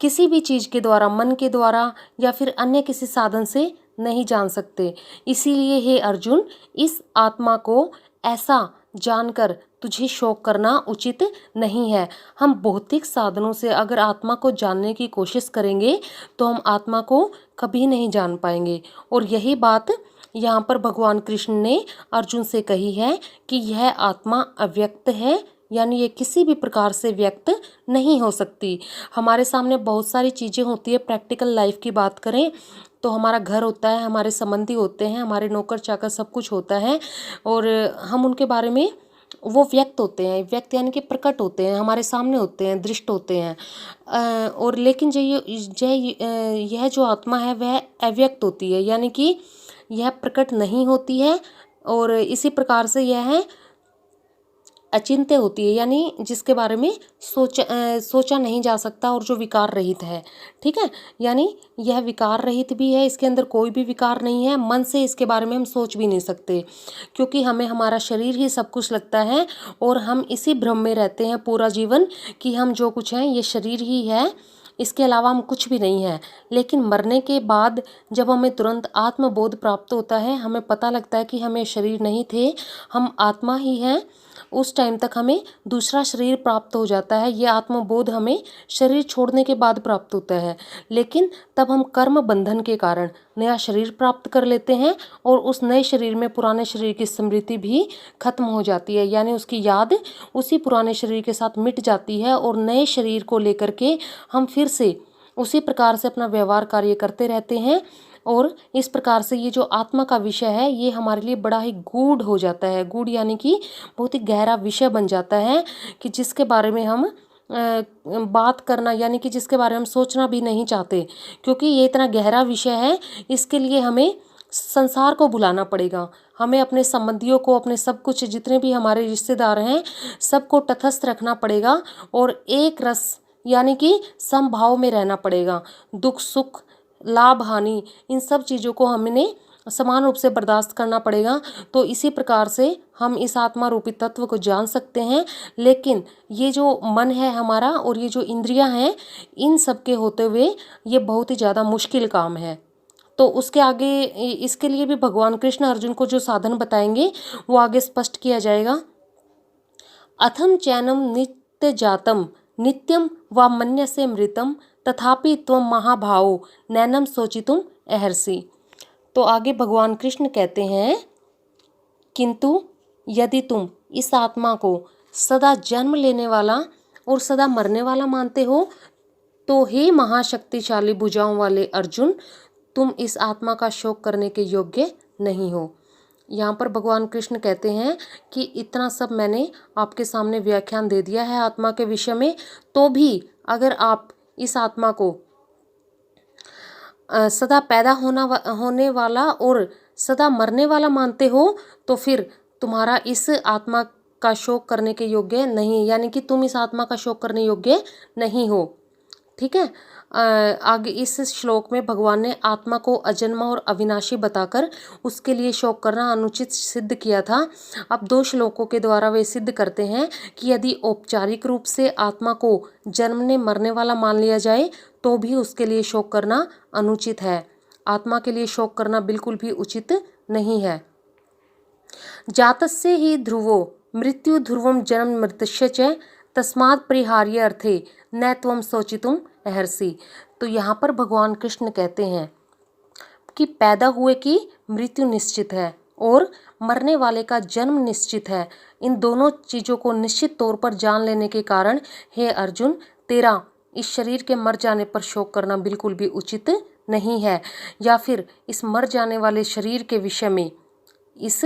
किसी भी चीज़ के द्वारा, मन के द्वारा या फिर अन्य किसी साधन से नहीं जान सकते। इसीलिए हे अर्जुन, इस आत्मा को ऐसा जानकर तुझे शोक करना उचित नहीं है। हम भौतिक साधनों से अगर आत्मा को जानने की कोशिश करेंगे तो हम आत्मा को कभी नहीं जान पाएंगे। और यही बात यहाँ पर भगवान कृष्ण ने अर्जुन से कही है कि यह आत्मा अव्यक्त है, यानी ये किसी भी प्रकार से व्यक्त नहीं हो सकती। हमारे सामने बहुत सारी चीज़ें होती है। प्रैक्टिकल लाइफ की बात करें तो हमारा घर होता है, हमारे संबंधी होते हैं, हमारे नौकर चाकर सब कुछ होता है, और हम उनके बारे में, वो व्यक्त होते हैं, व्यक्त यानी कि प्रकट होते हैं, हमारे सामने होते हैं, दृष्ट होते हैं। और लेकिन यह जो आत्मा है वह अव्यक्त होती है, यानी कि यह प्रकट नहीं होती है, और इसी प्रकार से यह अचिंत्य होती है, यानी जिसके बारे में सोचा नहीं जा सकता, और जो विकार रहित है। ठीक है, यानी यह विकार रहित भी है, इसके अंदर कोई भी विकार नहीं है। मन से इसके बारे में हम सोच भी नहीं सकते, क्योंकि हमें हमारा शरीर ही सब कुछ लगता है, और हम इसी भ्रम में रहते हैं पूरा जीवन कि हम जो कुछ हैं ये शरीर ही है, इसके अलावा हम कुछ भी नहीं है। लेकिन मरने के बाद जब हमें तुरंत आत्मबोध प्राप्त होता है, हमें पता लगता है कि हमें शरीर नहीं थे, हम आत्मा ही हैं, उस टाइम तक हमें दूसरा शरीर प्राप्त हो जाता है। ये आत्मबोध हमें शरीर छोड़ने के बाद प्राप्त होता है, लेकिन तब हम कर्म बंधन के कारण नया शरीर प्राप्त कर लेते हैं, और उस नए शरीर में पुराने शरीर की स्मृति भी खत्म हो जाती है, यानी उसकी याद उसी पुराने शरीर के साथ मिट जाती है, और नए शरीर को लेकर के हम फिर से उसी प्रकार से अपना व्यवहार कार्य करते रहते हैं। और इस प्रकार से ये जो आत्मा का विषय है ये हमारे लिए बड़ा ही गूढ़ हो जाता है। गूढ़ यानी कि बहुत ही गहरा विषय बन जाता है, कि जिसके बारे में हम बात करना, यानी कि जिसके बारे में हम सोचना भी नहीं चाहते, क्योंकि ये इतना गहरा विषय है। इसके लिए हमें संसार को भुलाना पड़ेगा, हमें अपने संबंधियों को, अपने सब कुछ, जितने भी हमारे रिश्तेदार हैं सबको तटस्थ रखना पड़ेगा, और एक रस यानी कि समभाव में रहना पड़ेगा। दुख सुख लाभ हानि इन सब चीज़ों को हमने समान रूप से बर्दाश्त करना पड़ेगा। तो इसी प्रकार से हम इस आत्मा रूपी तत्व को जान सकते हैं। लेकिन ये जो मन है हमारा और ये जो इंद्रियां हैं, इन सब के होते हुए ये बहुत ही ज़्यादा मुश्किल काम है। तो उसके आगे इसके लिए भी भगवान कृष्ण अर्जुन को जो साधन बताएंगे वो आगे स्पष्ट किया जाएगा। अथम चैनम नित्य जातम नित्यम व मन्यसे मृतम तथापि त्वं महाभावो नैनम सोचितुम अहर्षि। तो आगे भगवान कृष्ण कहते हैं, किंतु यदि तुम इस आत्मा को सदा जन्म लेने वाला और सदा मरने वाला मानते हो, तो हे महाशक्तिशाली भुजाओं वाले अर्जुन, तुम इस आत्मा का शोक करने के योग्य नहीं हो। यहाँ पर भगवान कृष्ण कहते हैं कि इतना सब मैंने आपके सामने व्याख्यान दे दिया है आत्मा के विषय में, तो भी अगर आप इस आत्मा को सदा पैदा होने वाला और सदा मरने वाला मानते हो, तो फिर तुम्हारा इस आत्मा का शोक करने के योग्य नहीं, यानी कि तुम इस आत्मा का शोक करने योग्य नहीं हो। ठीक है, आगे इस श्लोक में भगवान ने आत्मा को अजन्मा और अविनाशी बताकर उसके लिए शोक करना अनुचित सिद्ध किया था। अब 2 श्लोकों के द्वारा वे सिद्ध करते हैं कि यदि औपचारिक रूप से आत्मा को जन्मने मरने वाला मान लिया जाए तो भी उसके लिए शोक करना अनुचित है। आत्मा के लिए शोक करना बिल्कुल भी उचित नहीं है। जातस्य ही ध्रुवो मृत्यु ध्रुवम जन्म मृतस्य च तस्मात् परिहार्य अर्थे न त्वं शोचितुम अहर्षि। तो यहाँ पर भगवान कृष्ण कहते हैं कि पैदा हुए की मृत्यु निश्चित है और मरने वाले का जन्म निश्चित है। इन दोनों चीज़ों को निश्चित तौर पर जान लेने के कारण हे अर्जुन, तेरा इस शरीर के मर जाने पर शोक करना बिल्कुल भी उचित नहीं है, या फिर इस मर जाने वाले शरीर के विषय में, इस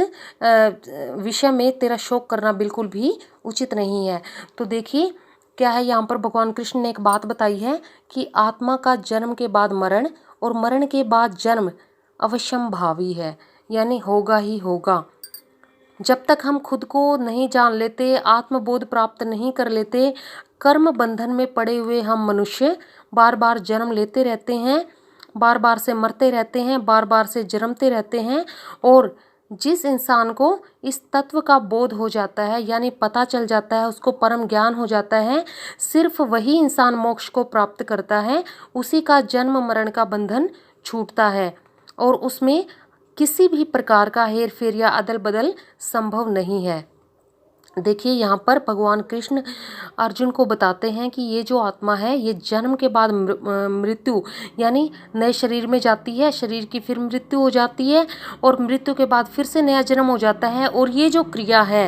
विषय में तेरा शोक करना बिल्कुल भी उचित नहीं है। तो देखिए क्या है, यहाँ पर भगवान कृष्ण ने एक बात बताई है कि आत्मा का जन्म के बाद मरण और मरण के बाद जन्म अवश्यंभावी है, यानी होगा ही होगा। जब तक हम खुद को नहीं जान लेते, आत्मबोध प्राप्त नहीं कर लेते, कर्म बंधन में पड़े हुए हम मनुष्य बार बार जन्म लेते रहते हैं, बार बार से मरते रहते हैं, बार बार से जन्मते रहते हैं। और जिस इंसान को इस तत्व का बोध हो जाता है, यानी पता चल जाता है, उसको परम ज्ञान हो जाता है, सिर्फ वही इंसान मोक्ष को प्राप्त करता है। उसी का जन्म मरण का बंधन छूटता है और उसमें किसी भी प्रकार का हेर फेर या अदल बदल संभव नहीं है। देखिए यहाँ पर भगवान कृष्ण अर्जुन को बताते हैं कि ये जो आत्मा है ये जन्म के बाद मृत्यु यानी नए शरीर में जाती है, शरीर की फिर मृत्यु हो जाती है और मृत्यु के बाद फिर से नया जन्म हो जाता है। और ये जो क्रिया है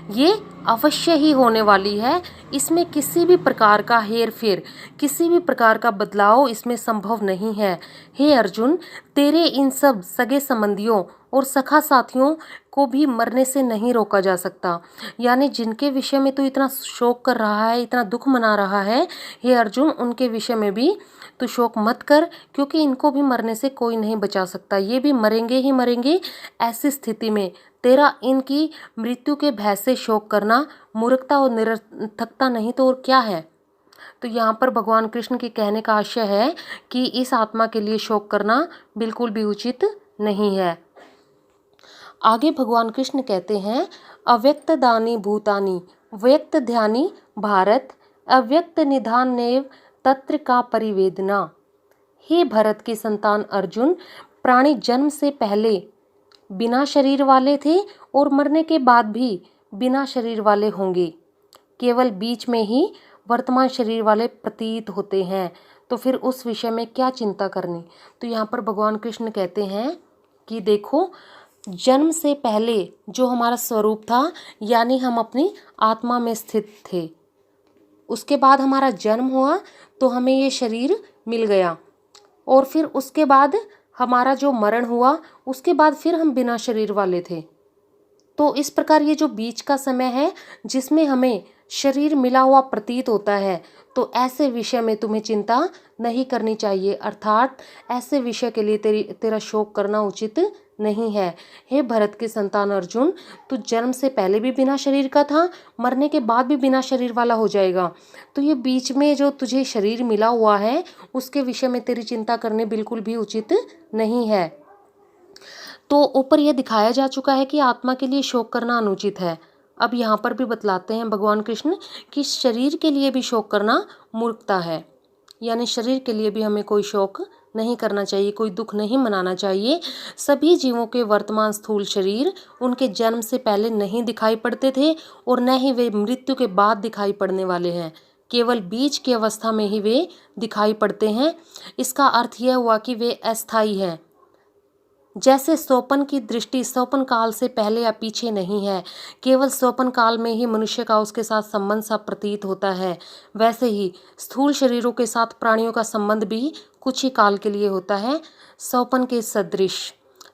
ये अवश्य ही होने वाली है। इसमें किसी भी प्रकार का हेर फेर, किसी भी प्रकार का बदलाव इसमें संभव नहीं है। हे अर्जुन, तेरे इन सब सगे संबंधियों और सखा साथियों को भी मरने से नहीं रोका जा सकता। यानी जिनके विषय में तू इतना शोक कर रहा है, इतना दुख मना रहा है, हे अर्जुन, उनके विषय में भी तू शोक मत कर, क्योंकि इनको भी मरने से कोई नहीं बचा सकता। ये भी मरेंगे ही मरेंगे। ऐसी स्थिति में तेरा इनकी मृत्यु के भय से शोक करना मूर्खता और निरर्थकता नहीं तो और क्या है। तो यहाँ पर भगवान कृष्ण के कहने का आशय है कि इस आत्मा के लिए शोक करना बिल्कुल भी उचित नहीं है। आगे भगवान कृष्ण कहते हैं, अव्यक्त दानी भूतानी व्यक्त ध्यानी भारत अव्यक्त निधान नेव तत्र का परिवेदना। हे भरत के संतान अर्जुन, प्राणी जन्म से पहले बिना शरीर वाले थे और मरने के बाद भी बिना शरीर वाले होंगे। केवल बीच में ही वर्तमान शरीर वाले प्रतीत होते हैं। तो फिर उस विषय में क्या चिंता करनी। तो यहाँ पर भगवान कृष्ण कहते हैं कि देखो, जन्म से पहले जो हमारा स्वरूप था, यानी हम अपनी आत्मा में स्थित थे, उसके बाद हमारा जन्म हुआ तो हमें ये शरीर मिल गया, और फिर उसके बाद हमारा जो मरण हुआ, उसके बाद फिर हम बिना शरीर वाले थे। तो इस प्रकार ये जो बीच का समय है जिसमें हमें शरीर मिला हुआ प्रतीत होता है, तो ऐसे विषय में तुम्हें चिंता नहीं करनी चाहिए, अर्थात ऐसे विषय के लिए तेरा शोक करना उचित नहीं है। हे भरत के संतान अर्जुन, तू जन्म से पहले भी बिना शरीर का था, मरने के बाद भी बिना शरीर वाला हो जाएगा। तो ये बीच में जो तुझे शरीर मिला हुआ है, उसके विषय में तेरी चिंता करने बिल्कुल भी उचित नहीं है। तो ऊपर यह दिखाया जा चुका है कि आत्मा के लिए शोक करना अनुचित है। अब यहाँ पर भी बतलाते हैं भगवान कृष्ण कि शरीर के लिए भी शोक करना मूर्खता है, यानी शरीर के लिए भी हमें कोई शोक नहीं करना चाहिए, कोई दुख नहीं मनाना चाहिए। सभी जीवों के वर्तमान स्थूल शरीर उनके जन्म से पहले नहीं दिखाई पड़ते थे और न ही वे मृत्यु के बाद दिखाई पड़ने वाले हैं, केवल बीच की अवस्था में ही वे दिखाई पड़ते हैं। इसका अर्थ यह हुआ कि वे अस्थायी हैं। जैसे सोपन की दृष्टि सोपन काल से पहले या पीछे नहीं है, केवल सोपन काल में ही मनुष्य का उसके साथ संबंध सा प्रतीत होता है, वैसे ही स्थूल शरीरों के साथ प्राणियों का संबंध भी कुछ ही काल के लिए होता है। सोपन के सदृश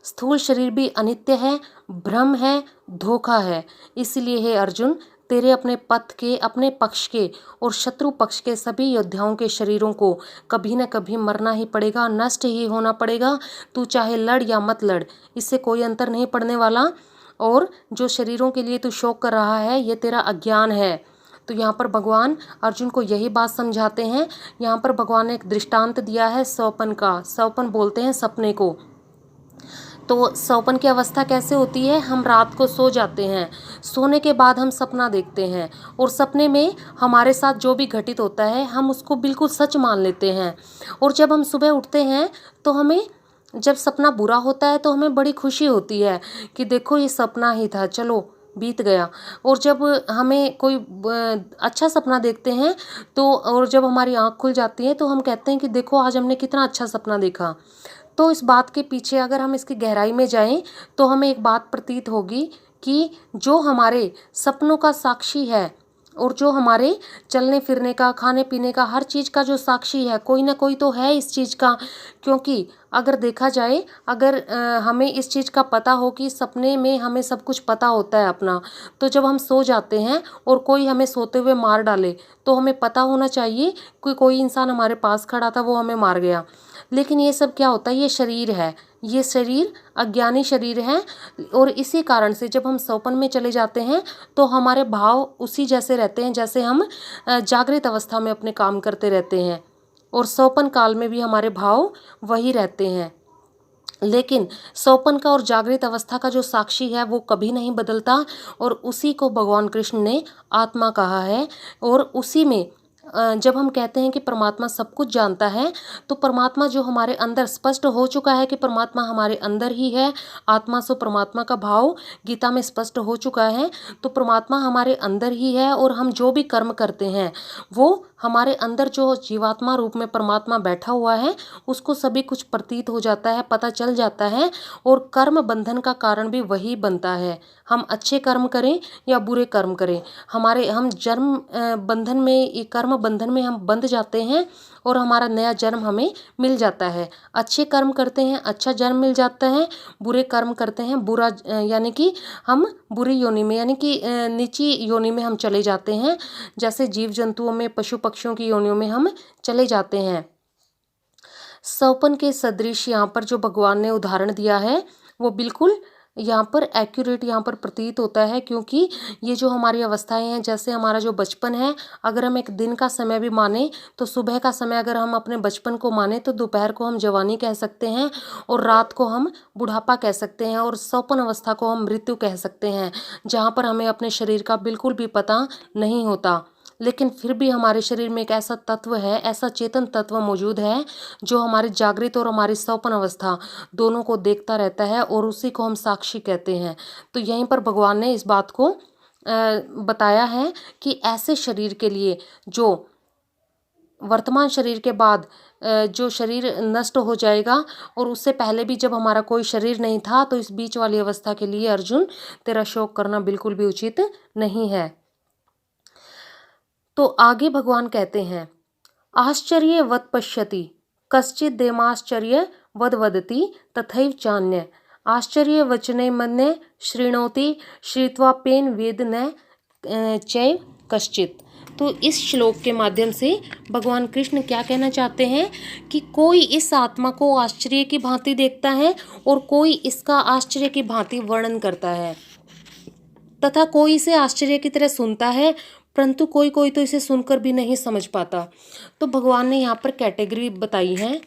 स्थूल शरीर भी अनित्य है, भ्रम है, धोखा है। इसलिए हे अर्जुन, तेरे अपने पथ के, अपने पक्ष के और शत्रु पक्ष के सभी योद्धाओं के शरीरों को कभी न कभी मरना ही पड़ेगा, नष्ट ही होना पड़ेगा। तू चाहे लड़ या मत लड़, इससे कोई अंतर नहीं पड़ने वाला। और जो शरीरों के लिए तू शोक कर रहा है, ये तेरा अज्ञान है। तो यहाँ पर भगवान अर्जुन को यही बात समझाते हैं। यहाँ पर भगवान ने एक दृष्टांत दिया है स्वप्न का। स्वप्न बोलते हैं सपने को। तो स्वप्न की अवस्था कैसे होती है, हम रात को सो जाते हैं, सोने के बाद हम सपना देखते हैं और सपने में हमारे साथ जो भी घटित होता है हम उसको बिल्कुल सच मान लेते हैं। और जब हम सुबह उठते हैं तो हमें, जब सपना बुरा होता है तो हमें बड़ी खुशी होती है कि देखो ये सपना ही था, चलो बीत गया। और जब हमें कोई अच्छा सपना देखते हैं तो, और जब हमारी आँख खुल जाती है तो हम कहते हैं कि देखो आज हमने कितना अच्छा सपना देखा। तो इस बात के पीछे अगर हम इसकी गहराई में जाएं तो हमें एक बात प्रतीत होगी कि जो हमारे सपनों का साक्षी है और जो हमारे चलने फिरने का, खाने पीने का, हर चीज़ का जो साक्षी है, कोई ना कोई तो है इस चीज़ का। क्योंकि अगर देखा जाए, अगर हमें इस चीज़ का पता हो कि सपने में हमें सब कुछ पता होता है अपना, तो जब हम सो जाते हैं और कोई हमें सोते हुए मार डाले तो हमें पता होना चाहिए कि कोई इंसान हमारे पास खड़ा था, वो हमें मार गया। लेकिन ये सब क्या होता है, ये शरीर है, ये शरीर अज्ञानी शरीर है। और इसी कारण से जब हम स्वप्न में चले जाते हैं तो हमारे भाव उसी जैसे रहते हैं जैसे हम जागृत अवस्था में अपने काम करते रहते हैं, और स्वप्न काल में भी हमारे भाव वही रहते हैं। लेकिन स्वप्न का और जागृत अवस्था का जो साक्षी है वो कभी नहीं बदलता, और उसी को भगवान कृष्ण ने आत्मा कहा है। और उसी में जब हम कहते हैं कि परमात्मा सब कुछ जानता है, तो परमात्मा जो हमारे अंदर स्पष्ट हो चुका है कि परमात्मा हमारे अंदर ही है, आत्मा सो परमात्मा का भाव गीता में स्पष्ट हो चुका है। तो परमात्मा हमारे अंदर ही है और हम जो भी कर्म करते हैं वो हमारे अंदर जो जीवात्मा रूप में परमात्मा बैठा हुआ है उसको सभी कुछ प्रतीत हो जाता है, पता चल जाता है। और कर्म बंधन का कारण भी वही बनता है। हम अच्छे कर्म करें या बुरे कर्म करें, हम जन्म बंधन में, कर्म बंधन में हम बंध जाते हैं और हमारा नया जन्म हमें मिल जाता है। अच्छे कर्म करते हैं अच्छा जन्म मिल जाता है, बुरे कर्म करते हैं बुरा, यानी कि हम बुरी योनि में, यानी कि नीची योनि में हम चले जाते हैं। जैसे जीव जंतुओं में, पशु पक्षियों की योनियों में हम चले जाते हैं। स्वप्न के सदृश यहाँ पर जो भगवान ने उदाहरण दिया है वो बिल्कुल यहाँ पर एक्यूरेट यहाँ पर प्रतीत होता है, क्योंकि ये जो हमारी अवस्थाएं हैं, जैसे हमारा जो बचपन है, अगर हम एक दिन का समय भी माने तो सुबह का समय अगर हम अपने बचपन को माने तो दोपहर को हम जवानी कह सकते हैं और रात को हम बुढ़ापा कह सकते हैं और स्वप्न अवस्था को हम मृत्यु कह सकते हैं, जहाँ पर हमें अपने शरीर का बिल्कुल भी पता नहीं होता। लेकिन फिर भी हमारे शरीर में एक ऐसा तत्व है, ऐसा चेतन तत्व मौजूद है जो हमारी जागृत और हमारी स्वप्न अवस्था दोनों को देखता रहता है और उसी को हम साक्षी कहते हैं। तो यहीं पर भगवान ने इस बात को बताया है कि ऐसे शरीर के लिए, जो वर्तमान शरीर के बाद जो शरीर नष्ट हो जाएगा और उससे पहले भी जब हमारा कोई शरीर नहीं था, तो इस बीच वाली अवस्था के लिए अर्जुन तेरा शोक करना बिल्कुल भी उचित नहीं है। तो आगे भगवान कहते हैं, आश्चर्यवत् पश्यति कश्चित् देमाश्चर्य वद वदति तथैव चान्य आश्चर्यवचने मन्ये शृणोति श्रुत्वाप्येन वेद न चैव कश्चित्। तो इस श्लोक के माध्यम से भगवान कृष्ण क्या कहना चाहते हैं कि कोई इस आत्मा को आश्चर्य की भांति देखता है और कोई इसका आश्चर्य की भांति वर्णन करता है, तथा कोई इसे आश्चर्य की तरह सुनता है, परंतु कोई कोई तो इसे सुनकर भी नहीं समझ पाता। तो भगवान ने यहाँ पर कैटेगरी बताई है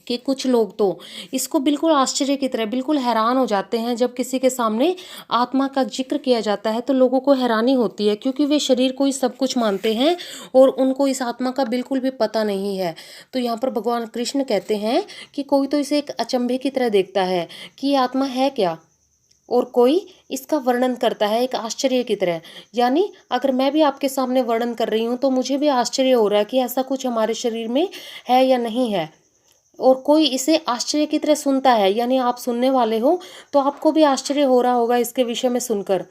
कि कुछ लोग तो इसको बिल्कुल आश्चर्य की तरह बिल्कुल हैरान हो जाते हैं। जब किसी के सामने आत्मा का जिक्र किया जाता है तो लोगों को हैरानी होती है, क्योंकि वे शरीर को ही सब कुछ मानते हैं और उनको इस आत्मा का बिल्कुल भी पता नहीं है। तो यहाँ पर भगवान कृष्ण कहते हैं कि कोई तो इसे एक अचंभे की तरह देखता है कि ये आत्मा है क्या, और कोई इसका वर्णन करता है एक आश्चर्य की तरह। यानी अगर मैं भी आपके सामने वर्णन कर रही हूँ तो मुझे भी आश्चर्य हो रहा है कि ऐसा कुछ हमारे शरीर में है या नहीं है, और कोई इसे आश्चर्य की तरह सुनता है। यानी आप सुनने वाले हो तो आपको भी आश्चर्य हो रहा होगा इसके विषय में सुनकर,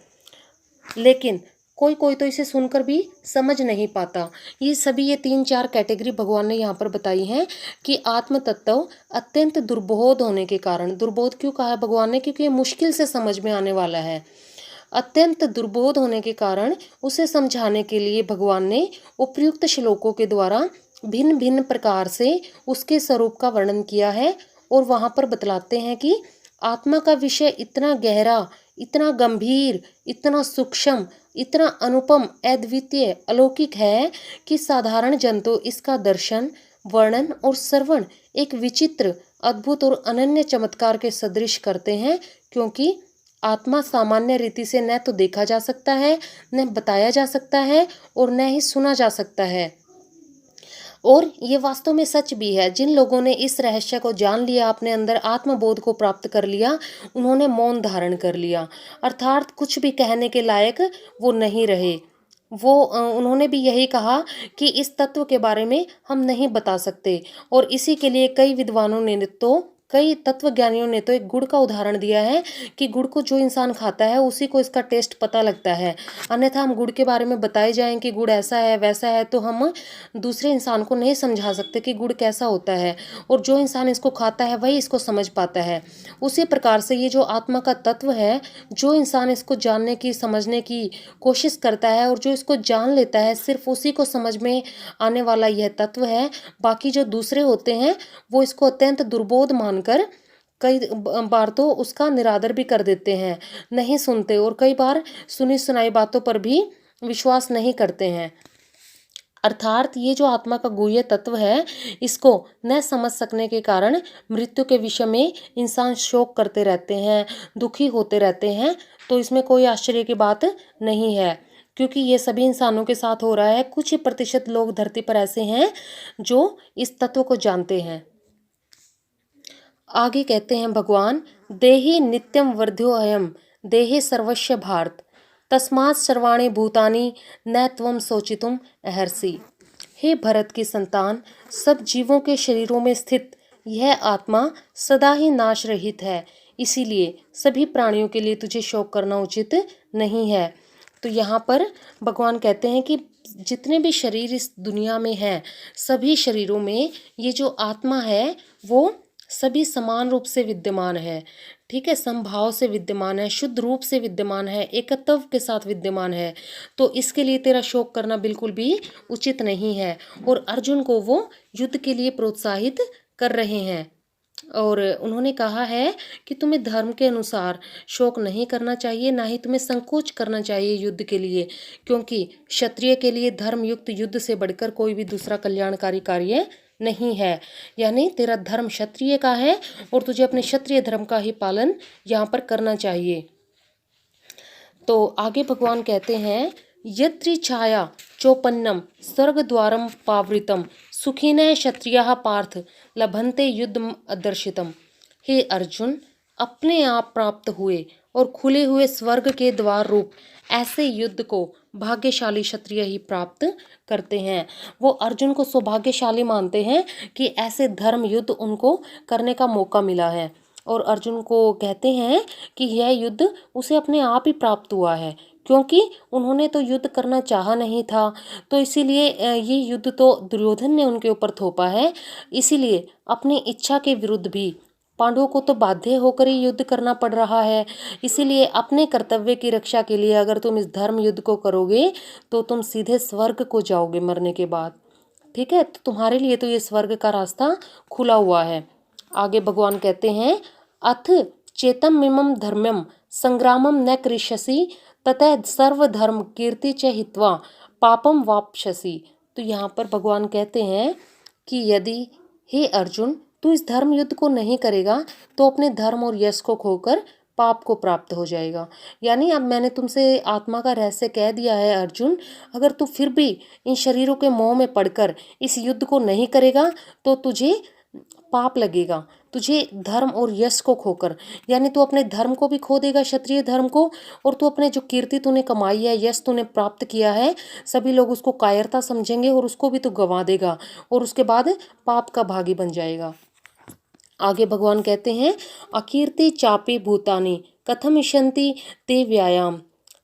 लेकिन कोई कोई तो इसे सुनकर भी समझ नहीं पाता। ये 3-4 कैटेगरी भगवान ने यहाँ पर बताई हैं कि आत्म तत्व अत्यंत दुर्बोध होने के कारण, दुर्बोध क्यों कहा है भगवान ने, क्योंकि ये मुश्किल से समझ में आने वाला है। अत्यंत दुर्बोध होने के कारण उसे समझाने के लिए भगवान ने उपयुक्त श्लोकों के द्वारा भिन्न भिन्न प्रकार से उसके स्वरूप का वर्णन किया है। और वहाँ पर बतलाते हैं कि आत्मा का विषय इतना गहरा, इतना गंभीर, इतना सूक्ष्म, इतना अनुपम, अद्वितीय, अलौकिक है कि साधारण जन तो इसका दर्शन, वर्णन और श्रवण एक विचित्र, अद्भुत और अनन्य चमत्कार के सदृश करते हैं। क्योंकि आत्मा सामान्य रीति से न तो देखा जा सकता है, न बताया जा सकता है और न ही सुना जा सकता है। और ये वास्तव में सच भी है। जिन लोगों ने इस रहस्य को जान लिया, अपने अंदर आत्मबोध को प्राप्त कर लिया, उन्होंने मौन धारण कर लिया, अर्थात कुछ भी कहने के लायक वो नहीं रहे। उन्होंने भी यही कहा कि इस तत्व के बारे में हम नहीं बता सकते। और इसी के लिए कई तत्वज्ञानियों ने तो एक गुड़ का उदाहरण दिया है कि गुड़ को जो इंसान खाता है उसी को इसका टेस्ट पता लगता है। अन्यथा हम गुड़ के बारे में बताए जाएं कि गुड़ ऐसा है वैसा है तो हम दूसरे इंसान को नहीं समझा सकते कि गुड़ कैसा होता है, और जो इंसान इसको खाता है वही इसको समझ पाता है। उसी प्रकार से ये जो आत्मा का तत्व है, जो इंसान इसको जानने की, समझने की कोशिश करता है और जो इसको जान लेता है, सिर्फ उसी को समझ में आने वाला यह तत्व है। बाकी जो दूसरे होते हैं वो इसको अत्यंत दुर्बोध मानकर कई बार तो उसका निरादर भी कर देते हैं, नहीं सुनते, और कई बार सुनी सुनाई बातों पर भी विश्वास नहीं करते हैं। अर्थात ये जो आत्मा का गुह्य तत्व है, इसको न समझ सकने के कारण मृत्यु के विषय में इंसान शोक करते रहते हैं, दुखी होते रहते हैं। तो इसमें कोई आश्चर्य की बात नहीं है। क्योंकि ये सभी इंसानों के साथ हो रहा है। कुछ ही प्रतिशत लोग धरती पर ऐसे हैं जो इस तत्व को जानते हैं। आगे कहते हैं भगवान, देहि नित्यम वर्ध्योऽयं देहे सर्वस्य भारत तस्मात् सर्वाणि भूतानि न त्वं शोचितुम अर्हसि। हे भरत की संतान, सब जीवों के शरीरों में स्थित यह आत्मा सदा ही नाश रहित है, इसीलिए सभी प्राणियों के लिए तुझे शोक करना उचित नहीं है। तो यहाँ पर भगवान कहते हैं कि जितने भी शरीर इस दुनिया में हैं, सभी शरीरों में ये जो आत्मा है वो सभी समान रूप से विद्यमान है। ठीक है, समभाव से विद्यमान है, शुद्ध रूप से विद्यमान है, एकत्व के साथ विद्यमान है। तो इसके लिए तेरा शोक करना बिल्कुल भी उचित नहीं है। और अर्जुन को वो युद्ध के लिए प्रोत्साहित कर रहे हैं और उन्होंने कहा है कि तुम्हें धर्म के अनुसार शोक नहीं करना चाहिए, ना ही तुम्हें संकोच करना चाहिए युद्ध के लिए, क्योंकि क्षत्रिय के लिए धर्मयुक्त युद्ध से बढ़कर कोई भी दूसरा कल्याणकारी कार्य नहीं है। यानी तेरा धर्म क्षत्रिय का है और तुझे अपने क्षत्रिय धर्म का ही पालन यहाँ पर करना चाहिए। तो आगे भगवान कहते हैं, यत्रि छाया चौपन्नम स्वर्गद्वारम पावृतम सुखिनः क्षत्रियाः पार्थ लभन्ते युद्धम अदर्शितम। हे अर्जुन, अपने आप प्राप्त हुए और खुले हुए स्वर्ग के द्वार रूप ऐसे युद्ध को भाग्यशाली क्षत्रिय ही प्राप्त करते हैं। वो अर्जुन को सौभाग्यशाली मानते हैं कि ऐसे धर्म युद्ध उनको करने का मौका मिला है और अर्जुन को कहते हैं कि यह युद्ध उसे अपने आप ही प्राप्त हुआ है, क्योंकि उन्होंने तो युद्ध करना चाहा नहीं था। तो इसीलिए ये युद्ध तो दुर्योधन ने उनके ऊपर थोपा है, इसीलिए अपनी इच्छा के विरुद्ध भी पांडवों को तो बाध्य होकर ही युद्ध करना पड़ रहा है। इसीलिए अपने कर्तव्य की रक्षा के लिए अगर तुम इस धर्म युद्ध को करोगे तो तुम सीधे स्वर्ग को जाओगे मरने के बाद। ठीक है, तो तुम्हारे लिए तो ये स्वर्ग का रास्ता खुला हुआ है। आगे भगवान कहते हैं, अथ चेतम मिमम धर्म्यम संग्रामम न कृष्यसि ततः सर्वधर्म कीर्ति च हित्वा पापम वाप्स्यसि। तो यहाँ पर भगवान कहते हैं कि यदि हे अर्जुन तू इस धर्म युद्ध को नहीं करेगा तो अपने धर्म और यश को खोकर पाप को प्राप्त हो जाएगा। यानी अब मैंने तुमसे आत्मा का रहस्य कह दिया है अर्जुन, अगर तू फिर भी इन शरीरों के मोह में पड़कर इस युद्ध को नहीं करेगा तो तुझे पाप लगेगा, तुझे धर्म और यश को खोकर। यानी तू अपने धर्म को भी खो देगा, क्षत्रिय धर्म को, और तू अपने जो कीर्ति तूने कमाई है, यश तूने प्राप्त किया है, सभी लोग उसको कायरता समझेंगे और उसको भी तू गंवा देगा और उसके बाद पाप का भागी बन जाएगा। आगे भगवान कहते हैं, अकीर्ति चापे भूतानि कथमिष्यन्ति ते व्यायाम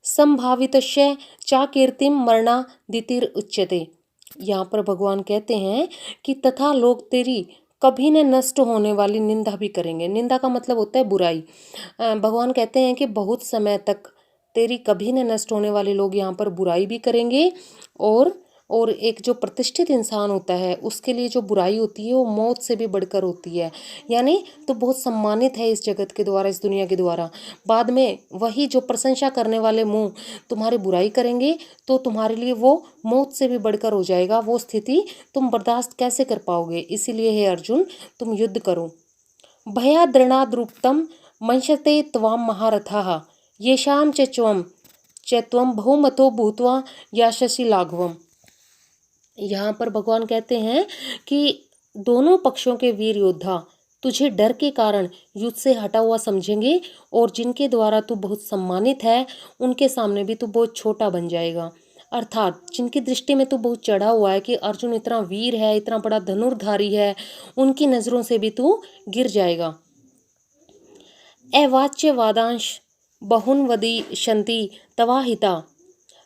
संभावितस्य चा कीर्तिम मरणादितिर उच्यते। यहाँ पर भगवान कहते हैं कि तथा लोग तेरी कभी न नष्ट होने वाली निंदा भी करेंगे। निंदा का मतलब होता है बुराई। भगवान कहते हैं कि बहुत समय तक तेरी कभी न नष्ट होने वाले लोग यहाँ पर बुराई भी करेंगे और एक जो प्रतिष्ठित इंसान होता है उसके लिए जो बुराई होती है वो मौत से भी बढ़कर होती है। यानी तो बहुत सम्मानित है इस जगत के द्वारा, इस दुनिया के द्वारा। बाद में वही जो प्रशंसा करने वाले मुंह तुम्हारी बुराई करेंगे तो तुम्हारे लिए वो मौत से भी बढ़कर हो जाएगा। वो स्थिति तुम बर्दाश्त कैसे कर पाओगे? इसीलिए हे अर्जुन तुम युद्ध करो। भयाद्रणाद्रुप्तम मंशते त्वाम महारथाः येषां च त्वं बहुमतो भूत्वा यास्यसि लाघवम्। यहाँ पर भगवान कहते हैं कि दोनों पक्षों के वीर योद्धा तुझे डर के कारण युद्ध से हटा हुआ समझेंगे और जिनके द्वारा तू बहुत सम्मानित है उनके सामने भी तू बहुत छोटा बन जाएगा। अर्थात जिनकी दृष्टि में तू बहुत चढ़ा हुआ है कि अर्जुन इतना वीर है, इतना बड़ा धनुर्धारी है, उनकी नज़रों से भी तू गिर जाएगा। अवाच्य वादांश बहुन वदिष्यन्ति तवाहिता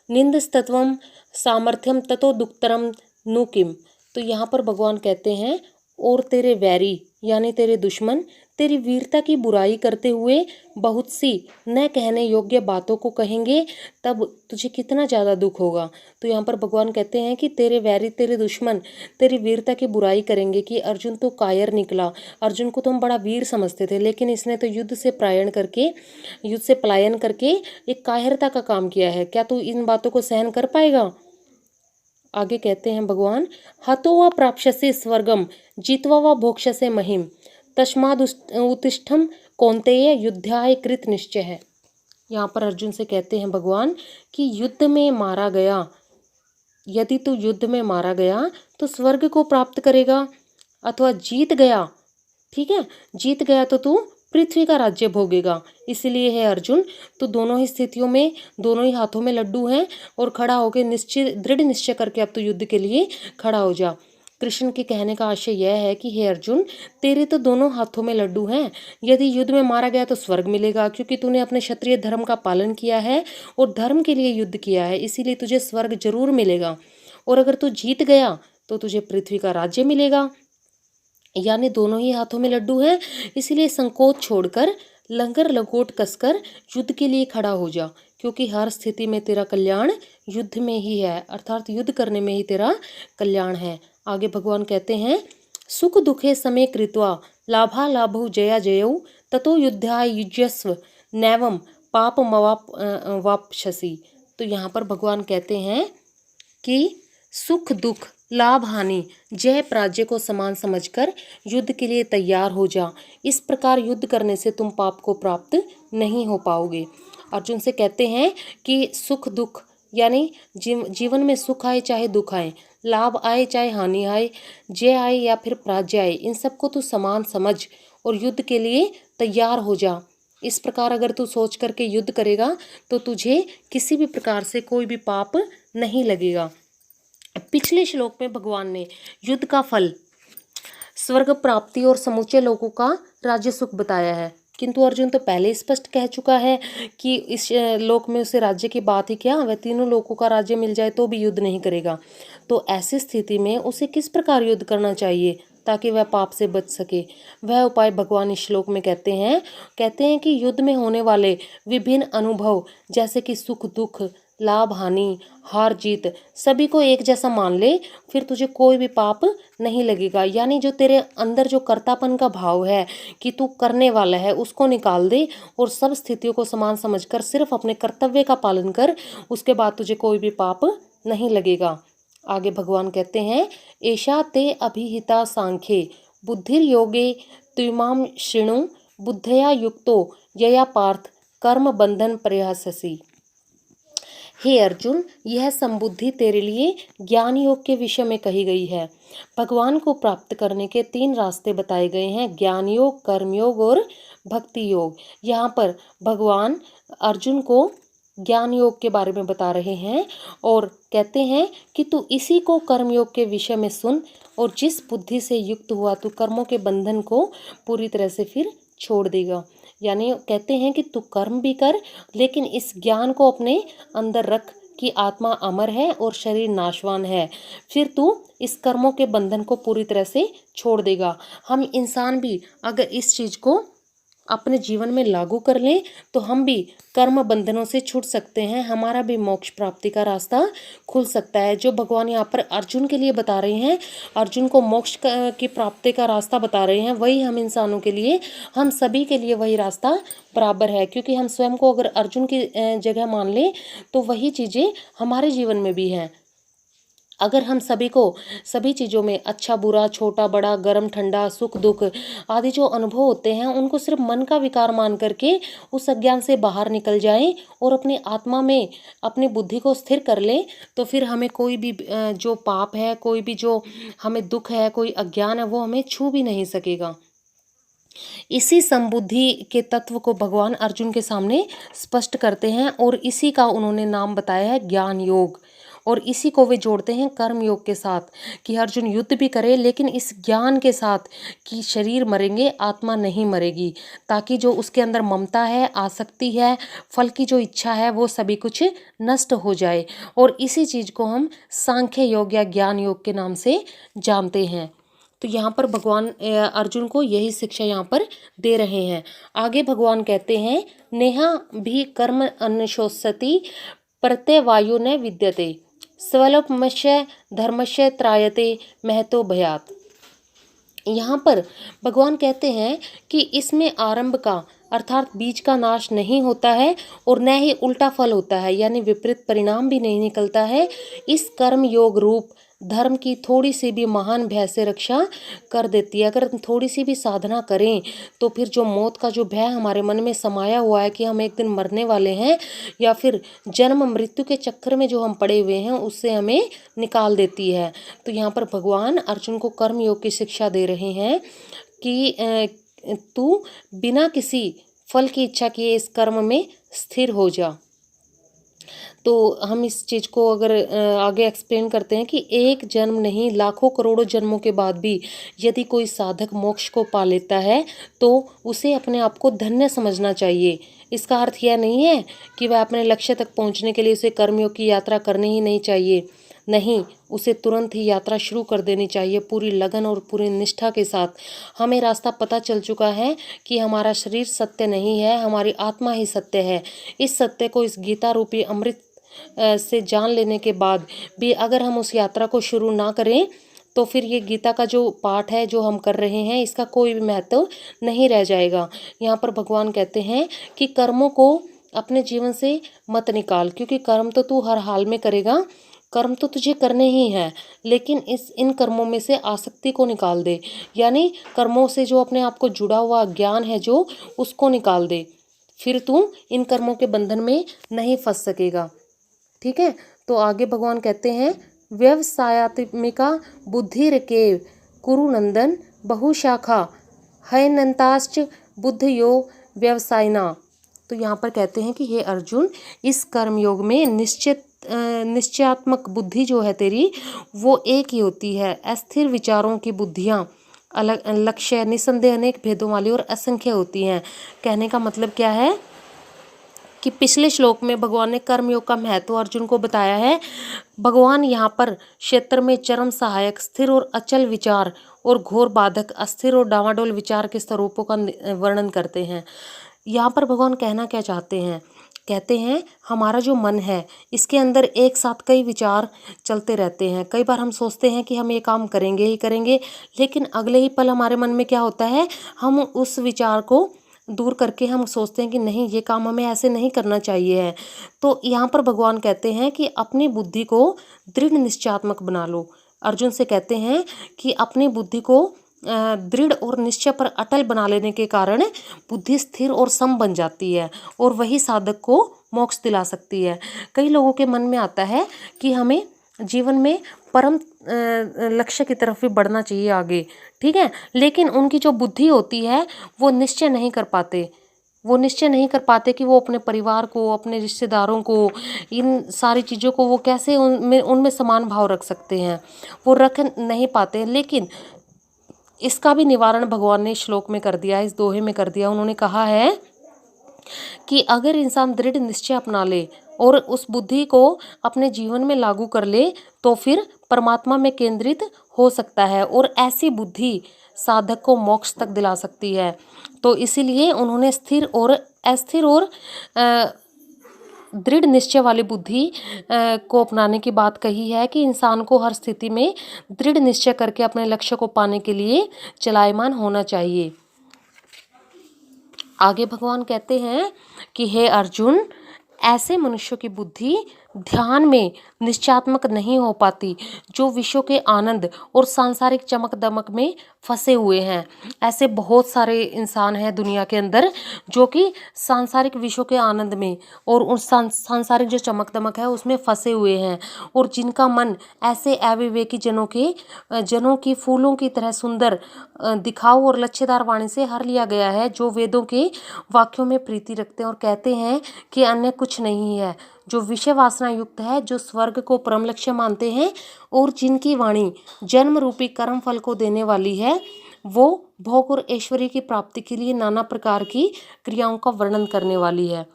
निंदस्तत्वम सामर्थ्यम ततो दुक्तरम नु किम। तो यहाँ पर भगवान कहते हैं, और तेरे वैरी यानी तेरे दुश्मन तेरी वीरता की बुराई करते हुए बहुत सी न कहने योग्य बातों को कहेंगे, तब तुझे कितना ज़्यादा दुख होगा। तो यहाँ पर भगवान कहते हैं कि तेरे वैरी तेरे दुश्मन तेरी वीरता की बुराई करेंगे कि अर्जुन तो कायर निकला, अर्जुन को तुम बड़ा वीर समझते थे लेकिन इसने तो युद्ध से पलायन करके एक कायरता का काम किया है। क्या तू इन बातों को सहन कर पाएगा? आगे कहते हैं भगवान, हतो वा प्राप्स्यसि स्वर्गम जित्वा वा भोक्ष्यसे महिम तस्माद् उत्तिष्ठम कौन्तेय युद्धाय कृत निश्चय है। यहाँ पर अर्जुन से कहते हैं भगवान कि युद्ध में मारा गया, यदि तू युद्ध में मारा गया तो स्वर्ग को प्राप्त करेगा, अथवा जीत गया, ठीक है, जीत गया तो तू पृथ्वी का राज्य भोगेगा। इसलिए है अर्जुन, तो दोनों ही स्थितियों में दोनों ही हाथों में लड्डू हैं और खड़ा होकर निश्चित दृढ़ निश्चय करके अब तो युद्ध के लिए खड़ा हो जा। कृष्ण के कहने का आशय यह है कि हे अर्जुन, तेरे तो दोनों हाथों में लड्डू हैं। यदि युद्ध में मारा गया तो स्वर्ग मिलेगा, क्योंकि तूने अपने क्षत्रिय धर्म का पालन किया है और धर्म के लिए युद्ध किया है, इसीलिए तुझे स्वर्ग जरूर मिलेगा। और अगर तू जीत गया तो तुझे पृथ्वी का राज्य मिलेगा। यानी दोनों ही हाथों में लड्डू हैं, इसीलिए संकोच छोड़कर लंगर लंगोट कसकर युद्ध के लिए खड़ा हो जा, क्योंकि हर स्थिति में तेरा कल्याण युद्ध में ही है, अर्थात युद्ध करने में ही तेरा कल्याण है। आगे भगवान कहते हैं, सुख दुखे समय कृत्वा लाभा लाभौ जया जयौ ततो युद्धाय युज्यस्व नैवम पाप वापशसी। तो यहाँ पर भगवान कहते हैं कि सुख दुख लाभ हानि जय पराजय को समान समझकर युद्ध के लिए तैयार हो जा। इस प्रकार युद्ध करने से तुम पाप को प्राप्त नहीं हो पाओगे। अर्जुन से कहते हैं कि सुख दुख यानी जीवन में सुख आए चाहे दुख आए, लाभ आए चाहे हानि आए, जय आए या फिर पराजय आए, इन सबको तू समान समझ और युद्ध के लिए तैयार हो जा। इस प्रकार अगर तू सोच करके युद्ध करेगा तो तुझे किसी भी प्रकार से कोई भी पाप नहीं लगेगा। पिछले श्लोक में भगवान ने युद्ध का फल, स्वर्ग प्राप्ति और समूचे लोगों का राज्य सुख बताया है, किंतु अर्जुन तो पहले स्पष्ट कह चुका है कि इस लोक में उसे राज्य की बात ही क्या, वह तीनों लोकों का राज्य मिल जाए तो भी युद्ध नहीं करेगा। तो ऐसी स्थिति में उसे किस प्रकार युद्ध करना चाहिए ताकि वह पाप से बच सके, वह उपाय भगवान इस श्लोक में कहते हैं कि युद्ध में होने वाले विभिन्न अनुभव जैसे कि सुख दुख लाभ हानि हार जीत सभी को एक जैसा मान ले, फिर तुझे कोई भी पाप नहीं लगेगा। यानी जो तेरे अंदर जो कर्तापन का भाव है कि तू करने वाला है, उसको निकाल दे और सब स्थितियों को समान समझकर सिर्फ अपने कर्तव्य का पालन कर, उसके बाद तुझे कोई भी पाप नहीं लगेगा। आगे भगवान कहते हैं, एषा ते अभिहिता सांख्ये बुद्धिर योगे त्विमाम शृणु बुद्धया युक्तो यया पार्थ कर्म बंधन प्रयाससी। हे अर्जुन, यह संबुद्धि तेरे लिए ज्ञान योग के विषय में कही गई है। भगवान को प्राप्त करने के 3 रास्ते बताए गए हैं, ज्ञान योग, कर्म योग और भक्ति योग। यहाँ पर भगवान अर्जुन को ज्ञान योग के बारे में बता रहे हैं और कहते हैं कि तू इसी को कर्म योग के विषय में सुन, और जिस बुद्धि से युक्त हुआ तू कर्मों के बंधन को पूरी तरह से फिर छोड़ देगा। यानी कहते हैं कि तू कर्म भी कर, लेकिन इस ज्ञान को अपने अंदर रख कि आत्मा अमर है और शरीर नाशवान है, फिर तू इस कर्मों के बंधन को पूरी तरह से छोड़ देगा। हम इंसान भी अगर इस चीज़ को अपने जीवन में लागू कर लें तो हम भी कर्म बंधनों से छूट सकते हैं, हमारा भी मोक्ष प्राप्ति का रास्ता खुल सकता है। जो भगवान यहाँ पर अर्जुन के लिए बता रहे हैं, अर्जुन को मोक्ष की प्राप्ति का रास्ता बता रहे हैं, वही हम इंसानों के लिए, हम सभी के लिए वही रास्ता बराबर है। क्योंकि हम स्वयं को अगर अर्जुन की जगह मान लें तो वही चीज़ें हमारे जीवन में भी हैं। अगर हम सभी को सभी चीज़ों में अच्छा बुरा छोटा बड़ा गर्म ठंडा सुख दुख आदि जो अनुभव होते हैं उनको सिर्फ मन का विकार मान करके उस अज्ञान से बाहर निकल जाएं और अपनी आत्मा में अपनी बुद्धि को स्थिर कर लें, तो फिर हमें कोई भी जो पाप है, कोई भी जो हमें दुख है, कोई अज्ञान है, वो हमें छू भी नहीं सकेगा। इसी संबुद्धि के तत्व को भगवान अर्जुन के सामने स्पष्ट करते हैं और इसी का उन्होंने नाम बताया है ज्ञान योग, और इसी को वे जोड़ते हैं कर्म योग के साथ कि अर्जुन युद्ध भी करे लेकिन इस ज्ञान के साथ कि शरीर मरेंगे आत्मा नहीं मरेगी, ताकि जो उसके अंदर ममता है, आसक्ति है, फल की जो इच्छा है, वो सभी कुछ नष्ट हो जाए। और इसी चीज़ को हम सांख्य योग या ज्ञान योग के नाम से जानते हैं। तो यहाँ पर भगवान अर्जुन को यही शिक्षा यहाँ पर दे रहे हैं। आगे भगवान कहते हैं, नेहा भी कर्म अनुशोचति प्रत्यवायु न विद्यते स्वल्पमस्य धर्मस्य त्रायते महतो भयात्। यहाँ पर भगवान कहते हैं कि इसमें आरंभ का अर्थात बीज का नाश नहीं होता है और न ही उल्टा फल होता है, यानी विपरीत परिणाम भी नहीं निकलता है। इस कर्म योग रूप धर्म की थोड़ी सी भी महान भय से रक्षा कर देती है। अगर थोड़ी सी भी साधना करें तो फिर जो मौत का जो भय हमारे मन में समाया हुआ है कि हम एक दिन मरने वाले हैं, या फिर जन्म मृत्यु के चक्कर में जो हम पड़े हुए हैं, उससे हमें निकाल देती है। तो यहाँ पर भगवान अर्जुन को कर्म योग की शिक्षा दे रहे हैं कि तू बिना किसी फल की इच्छा किए इस कर्म में स्थिर हो जा। तो हम इस चीज़ को अगर आगे एक्सप्लेन करते हैं कि एक जन्म नहीं, लाखों करोड़ों जन्मों के बाद भी यदि कोई साधक मोक्ष को पा लेता है तो उसे अपने आप को धन्य समझना चाहिए। इसका अर्थ यह नहीं है कि वह अपने लक्ष्य तक पहुंचने के लिए उसे कर्मयोग की यात्रा करनी ही नहीं चाहिए। नहीं, उसे तुरंत ही यात्रा शुरू कर देनी चाहिए पूरी लगन और पूरी निष्ठा के साथ। हमें रास्ता पता चल चुका है कि हमारा शरीर सत्य नहीं है, हमारी आत्मा ही सत्य है। इस सत्य को इस गीता रूपी अमृत से जान लेने के बाद भी अगर हम उस यात्रा को शुरू ना करें तो फिर ये गीता का जो पाठ है जो हम कर रहे हैं, इसका कोई भी महत्व नहीं रह जाएगा। यहाँ पर भगवान कहते हैं कि कर्मों को अपने जीवन से मत निकाल, क्योंकि कर्म तो तू हर हाल में करेगा, कर्म तो तुझे करने ही हैं, लेकिन इन कर्मों में से आसक्ति को निकाल दे, यानी कर्मों से जो अपने आप को जुड़ा हुआ ज्ञान है जो, उसको निकाल दे, फिर तू इन कर्मों के बंधन में नहीं फंस सकेगा। ठीक है। तो आगे भगवान कहते हैं व्यवसायात्मिका बुद्धिरेव कुरु नंदन बहुशाखा हैनंताश्च बुद्धयो व्यवसायिना। तो यहाँ पर कहते हैं कि हे अर्जुन, इस कर्म योग में निश्चयात्मक बुद्धि जो है तेरी, वो एक ही होती है। अस्थिर विचारों की बुद्धियाँ अलग लक्ष्य निसंदेह अनेक भेदों वाली और असंख्य होती हैं। कहने का मतलब क्या है कि पिछले श्लोक में भगवान ने कर्मयोग का महत्व अर्जुन को बताया है। भगवान यहाँ पर क्षेत्र में चरम सहायक, स्थिर और अचल विचार और घोर बाधक अस्थिर और डावाडोल विचार के स्वरूपों का वर्णन करते हैं। यहाँ पर भगवान कहना क्या चाहते हैं? कहते हैं हमारा जो मन है इसके अंदर एक साथ कई विचार चलते रहते हैं। कई बार हम सोचते हैं कि हम ये काम करेंगे ही करेंगे, लेकिन अगले ही पल हमारे मन में क्या होता है, हम उस विचार को दूर करके हम सोचते हैं कि नहीं, ये काम हमें ऐसे नहीं करना चाहिए है। तो यहाँ पर भगवान कहते हैं कि अपनी बुद्धि को दृढ़ निश्चयात्मक बना लो। अर्जुन से कहते हैं कि अपनी बुद्धि को दृढ़ और निश्चय पर अटल बना लेने के कारण बुद्धि स्थिर और सम बन जाती है और वही साधक को मोक्ष दिला सकती है। कई लोगों के मन में आता है कि हमें जीवन में परम लक्ष्य की तरफ भी बढ़ना चाहिए आगे, ठीक है, लेकिन उनकी जो बुद्धि होती है वो निश्चय नहीं कर पाते। वो निश्चय नहीं कर पाते कि वो अपने परिवार को, अपने रिश्तेदारों को, इन सारी चीज़ों को वो कैसे उनमें समान भाव रख सकते हैं, वो रख नहीं पाते। लेकिन इसका भी निवारण भगवान ने श्लोक में कर दिया, इस दोहे में कर दिया। उन्होंने कहा है कि अगर इंसान दृढ़ निश्चय अपना ले और उस बुद्धि को अपने जीवन में लागू कर ले तो फिर परमात्मा में केंद्रित हो सकता है और ऐसी बुद्धि साधक को मोक्ष तक दिला सकती है। तो इसीलिए उन्होंने स्थिर और अस्थिर और दृढ़ निश्चय वाली बुद्धि को अपनाने की बात कही है कि इंसान को हर स्थिति में दृढ़ निश्चय करके अपने लक्ष्य को पाने के लिए चलायमान होना चाहिए। आगे भगवान कहते हैं कि हे अर्जुन, ऐसे मनुष्यों की बुद्धि ध्यान में निश्चयात्मक नहीं हो पाती जो विश्व के आनंद और सांसारिक चमक दमक में फंसे हुए हैं। ऐसे बहुत सारे इंसान हैं दुनिया के अंदर जो कि सांसारिक विश्व के आनंद में और उस सांसारिक जो चमक दमक है उसमें फंसे हुए हैं, और जिनका मन ऐसे अविवेकी जनों की फूलों की तरह सुंदर दिखाऊ और लच्छेदार वाणी से हर लिया गया है, जो वेदों के वाक्यों में प्रीति रखते हैं और कहते हैं कि अन्य कुछ नहीं है, जो विषय वासना युक्त है, जो स्वर्ग को परम लक्ष्य मानते हैं और जिनकी वाणी जन्म रूपी कर्म फल को देने वाली है, वो भोग और ऐश्वर्य की प्राप्ति के लिए नाना प्रकार की क्रियाओं का वर्णन करने वाली है।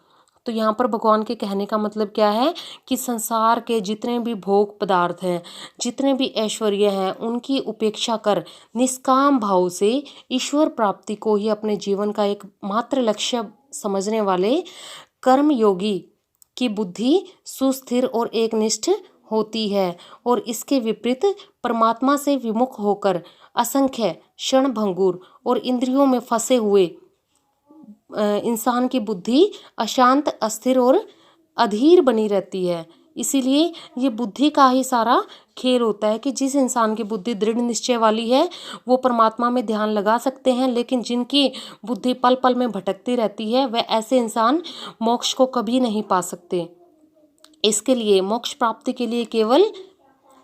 तो यहाँ पर भगवान के कहने का मतलब क्या है कि संसार के जितने भी भोग पदार्थ हैं, जितने भी ऐश्वर्य हैं, उनकी उपेक्षा कर निष्काम भाव से ईश्वर प्राप्ति को ही अपने जीवन का एक मात्र लक्ष्य समझने वाले कर्म योगी की बुद्धि सुस्थिर और एकनिष्ठ होती है, और इसके विपरीत परमात्मा से विमुख होकर असंख्य क्षणभंगुर और इंद्रियों में फंसे हुए इंसान की बुद्धि अशांत, अस्थिर और अधीर बनी रहती है। इसीलिए ये बुद्धि का ही सारा खेल होता है कि जिस इंसान की बुद्धि दृढ़ निश्चय वाली है वो परमात्मा में ध्यान लगा सकते हैं, लेकिन जिनकी बुद्धि पल पल में भटकती रहती है वह ऐसे इंसान मोक्ष को कभी नहीं पा सकते। इसके लिए मोक्ष प्राप्ति के लिए केवल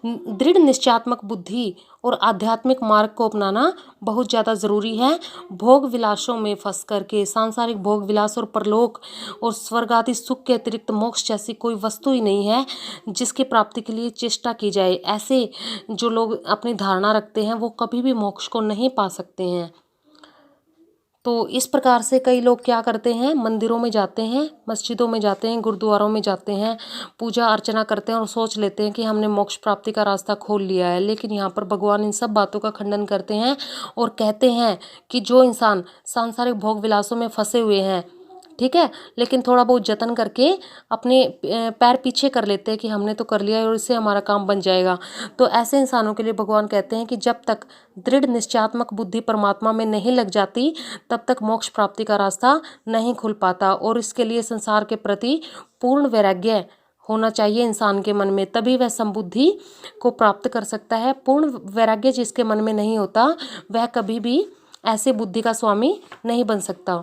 दृढ़ निश्चयात्मक बुद्धि और आध्यात्मिक मार्ग को अपनाना बहुत ज़्यादा ज़रूरी है। भोग विलासों में फंस करके, सांसारिक भोग विलास और परलोक और स्वर्ग आदि सुख के अतिरिक्त मोक्ष जैसी कोई वस्तु ही नहीं है जिसकी प्राप्ति के लिए चेष्टा की जाए। ऐसे जो लोग अपनी धारणा रखते हैं वो कभी भी मोक्ष को नहीं पा सकते हैं। तो इस प्रकार से कई लोग क्या करते हैं, मंदिरों में जाते हैं, मस्जिदों में जाते हैं, गुरुद्वारों में जाते हैं, पूजा अर्चना करते हैं और सोच लेते हैं कि हमने मोक्ष प्राप्ति का रास्ता खोल लिया है। लेकिन यहाँ पर भगवान इन सब बातों का खंडन करते हैं और कहते हैं कि जो इंसान सांसारिक भोग विलासों में फंसे हुए हैं, ठीक है, लेकिन थोड़ा बहुत जतन करके अपने पैर पीछे कर लेते हैं कि हमने तो कर लिया है और इससे हमारा काम बन जाएगा, तो ऐसे इंसानों के लिए भगवान कहते हैं कि जब तक दृढ़ निश्चयात्मक बुद्धि परमात्मा में नहीं लग जाती तब तक मोक्ष प्राप्ति का रास्ता नहीं खुल पाता। और इसके लिए संसार के प्रति पूर्ण वैराग्य होना चाहिए इंसान के मन में, तभी वह समबुद्धि को प्राप्त कर सकता है। पूर्ण वैराग्य जिसके मन में नहीं होता वह कभी भी ऐसे बुद्धि का स्वामी नहीं बन सकता।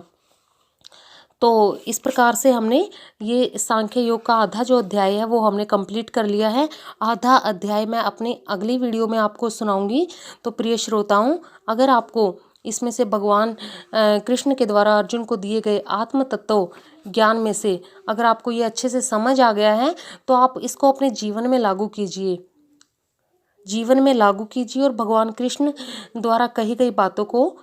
तो इस प्रकार से हमने ये सांख्य योग का आधा जो अध्याय है वो हमने कंप्लीट कर लिया है। आधा अध्याय मैं अपनी अगली वीडियो में आपको सुनाऊंगी। तो प्रिय श्रोताओं, अगर आपको इसमें से भगवान कृष्ण के द्वारा अर्जुन को दिए गए आत्म तत्व ज्ञान में से अगर आपको ये अच्छे से समझ आ गया है तो आप इसको अपने जीवन में लागू कीजिए, और भगवान कृष्ण द्वारा कही गई बातों को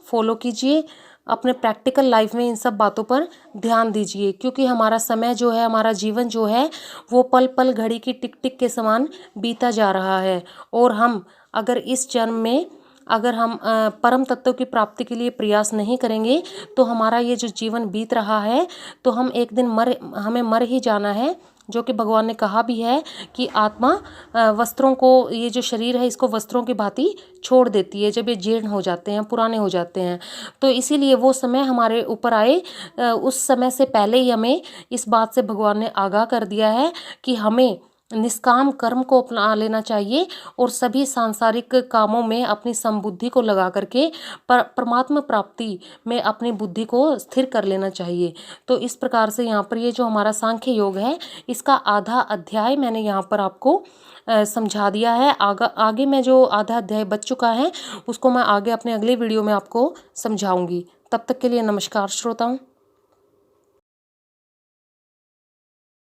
फॉलो कीजिए। अपने प्रैक्टिकल लाइफ में इन सब बातों पर ध्यान दीजिए, क्योंकि हमारा समय जो है, हमारा जीवन जो है वो पल पल घड़ी की टिक टिक के समान बीता जा रहा है। और हम अगर इस जन्म में अगर हम परम तत्व की प्राप्ति के लिए प्रयास नहीं करेंगे तो हमारा ये जो जीवन बीत रहा है तो हम एक दिन हमें मर ही जाना है। जो कि भगवान ने कहा भी है कि आत्मा वस्त्रों को, ये जो शरीर है इसको वस्त्रों की भांति छोड़ देती है जब ये जीर्ण हो जाते हैं, पुराने हो जाते हैं। तो इसीलिए वो समय हमारे ऊपर आए उस समय से पहले ही हमें इस बात से भगवान ने आगाह कर दिया है कि हमें निष्काम कर्म को अपना लेना चाहिए और सभी सांसारिक कामों में अपनी समबुद्धि को लगा करके परमात्मा प्राप्ति में अपनी बुद्धि को स्थिर कर लेना चाहिए। तो इस प्रकार से यहाँ पर ये जो हमारा सांख्य योग है इसका आधा अध्याय मैंने यहाँ पर आपको समझा दिया है। आगे मैं जो आधा अध्याय बच चुका है उसको मैं आगे अपने अगले वीडियो में आपको समझाऊंगी। तब तक के लिए नमस्कार श्रोताओं।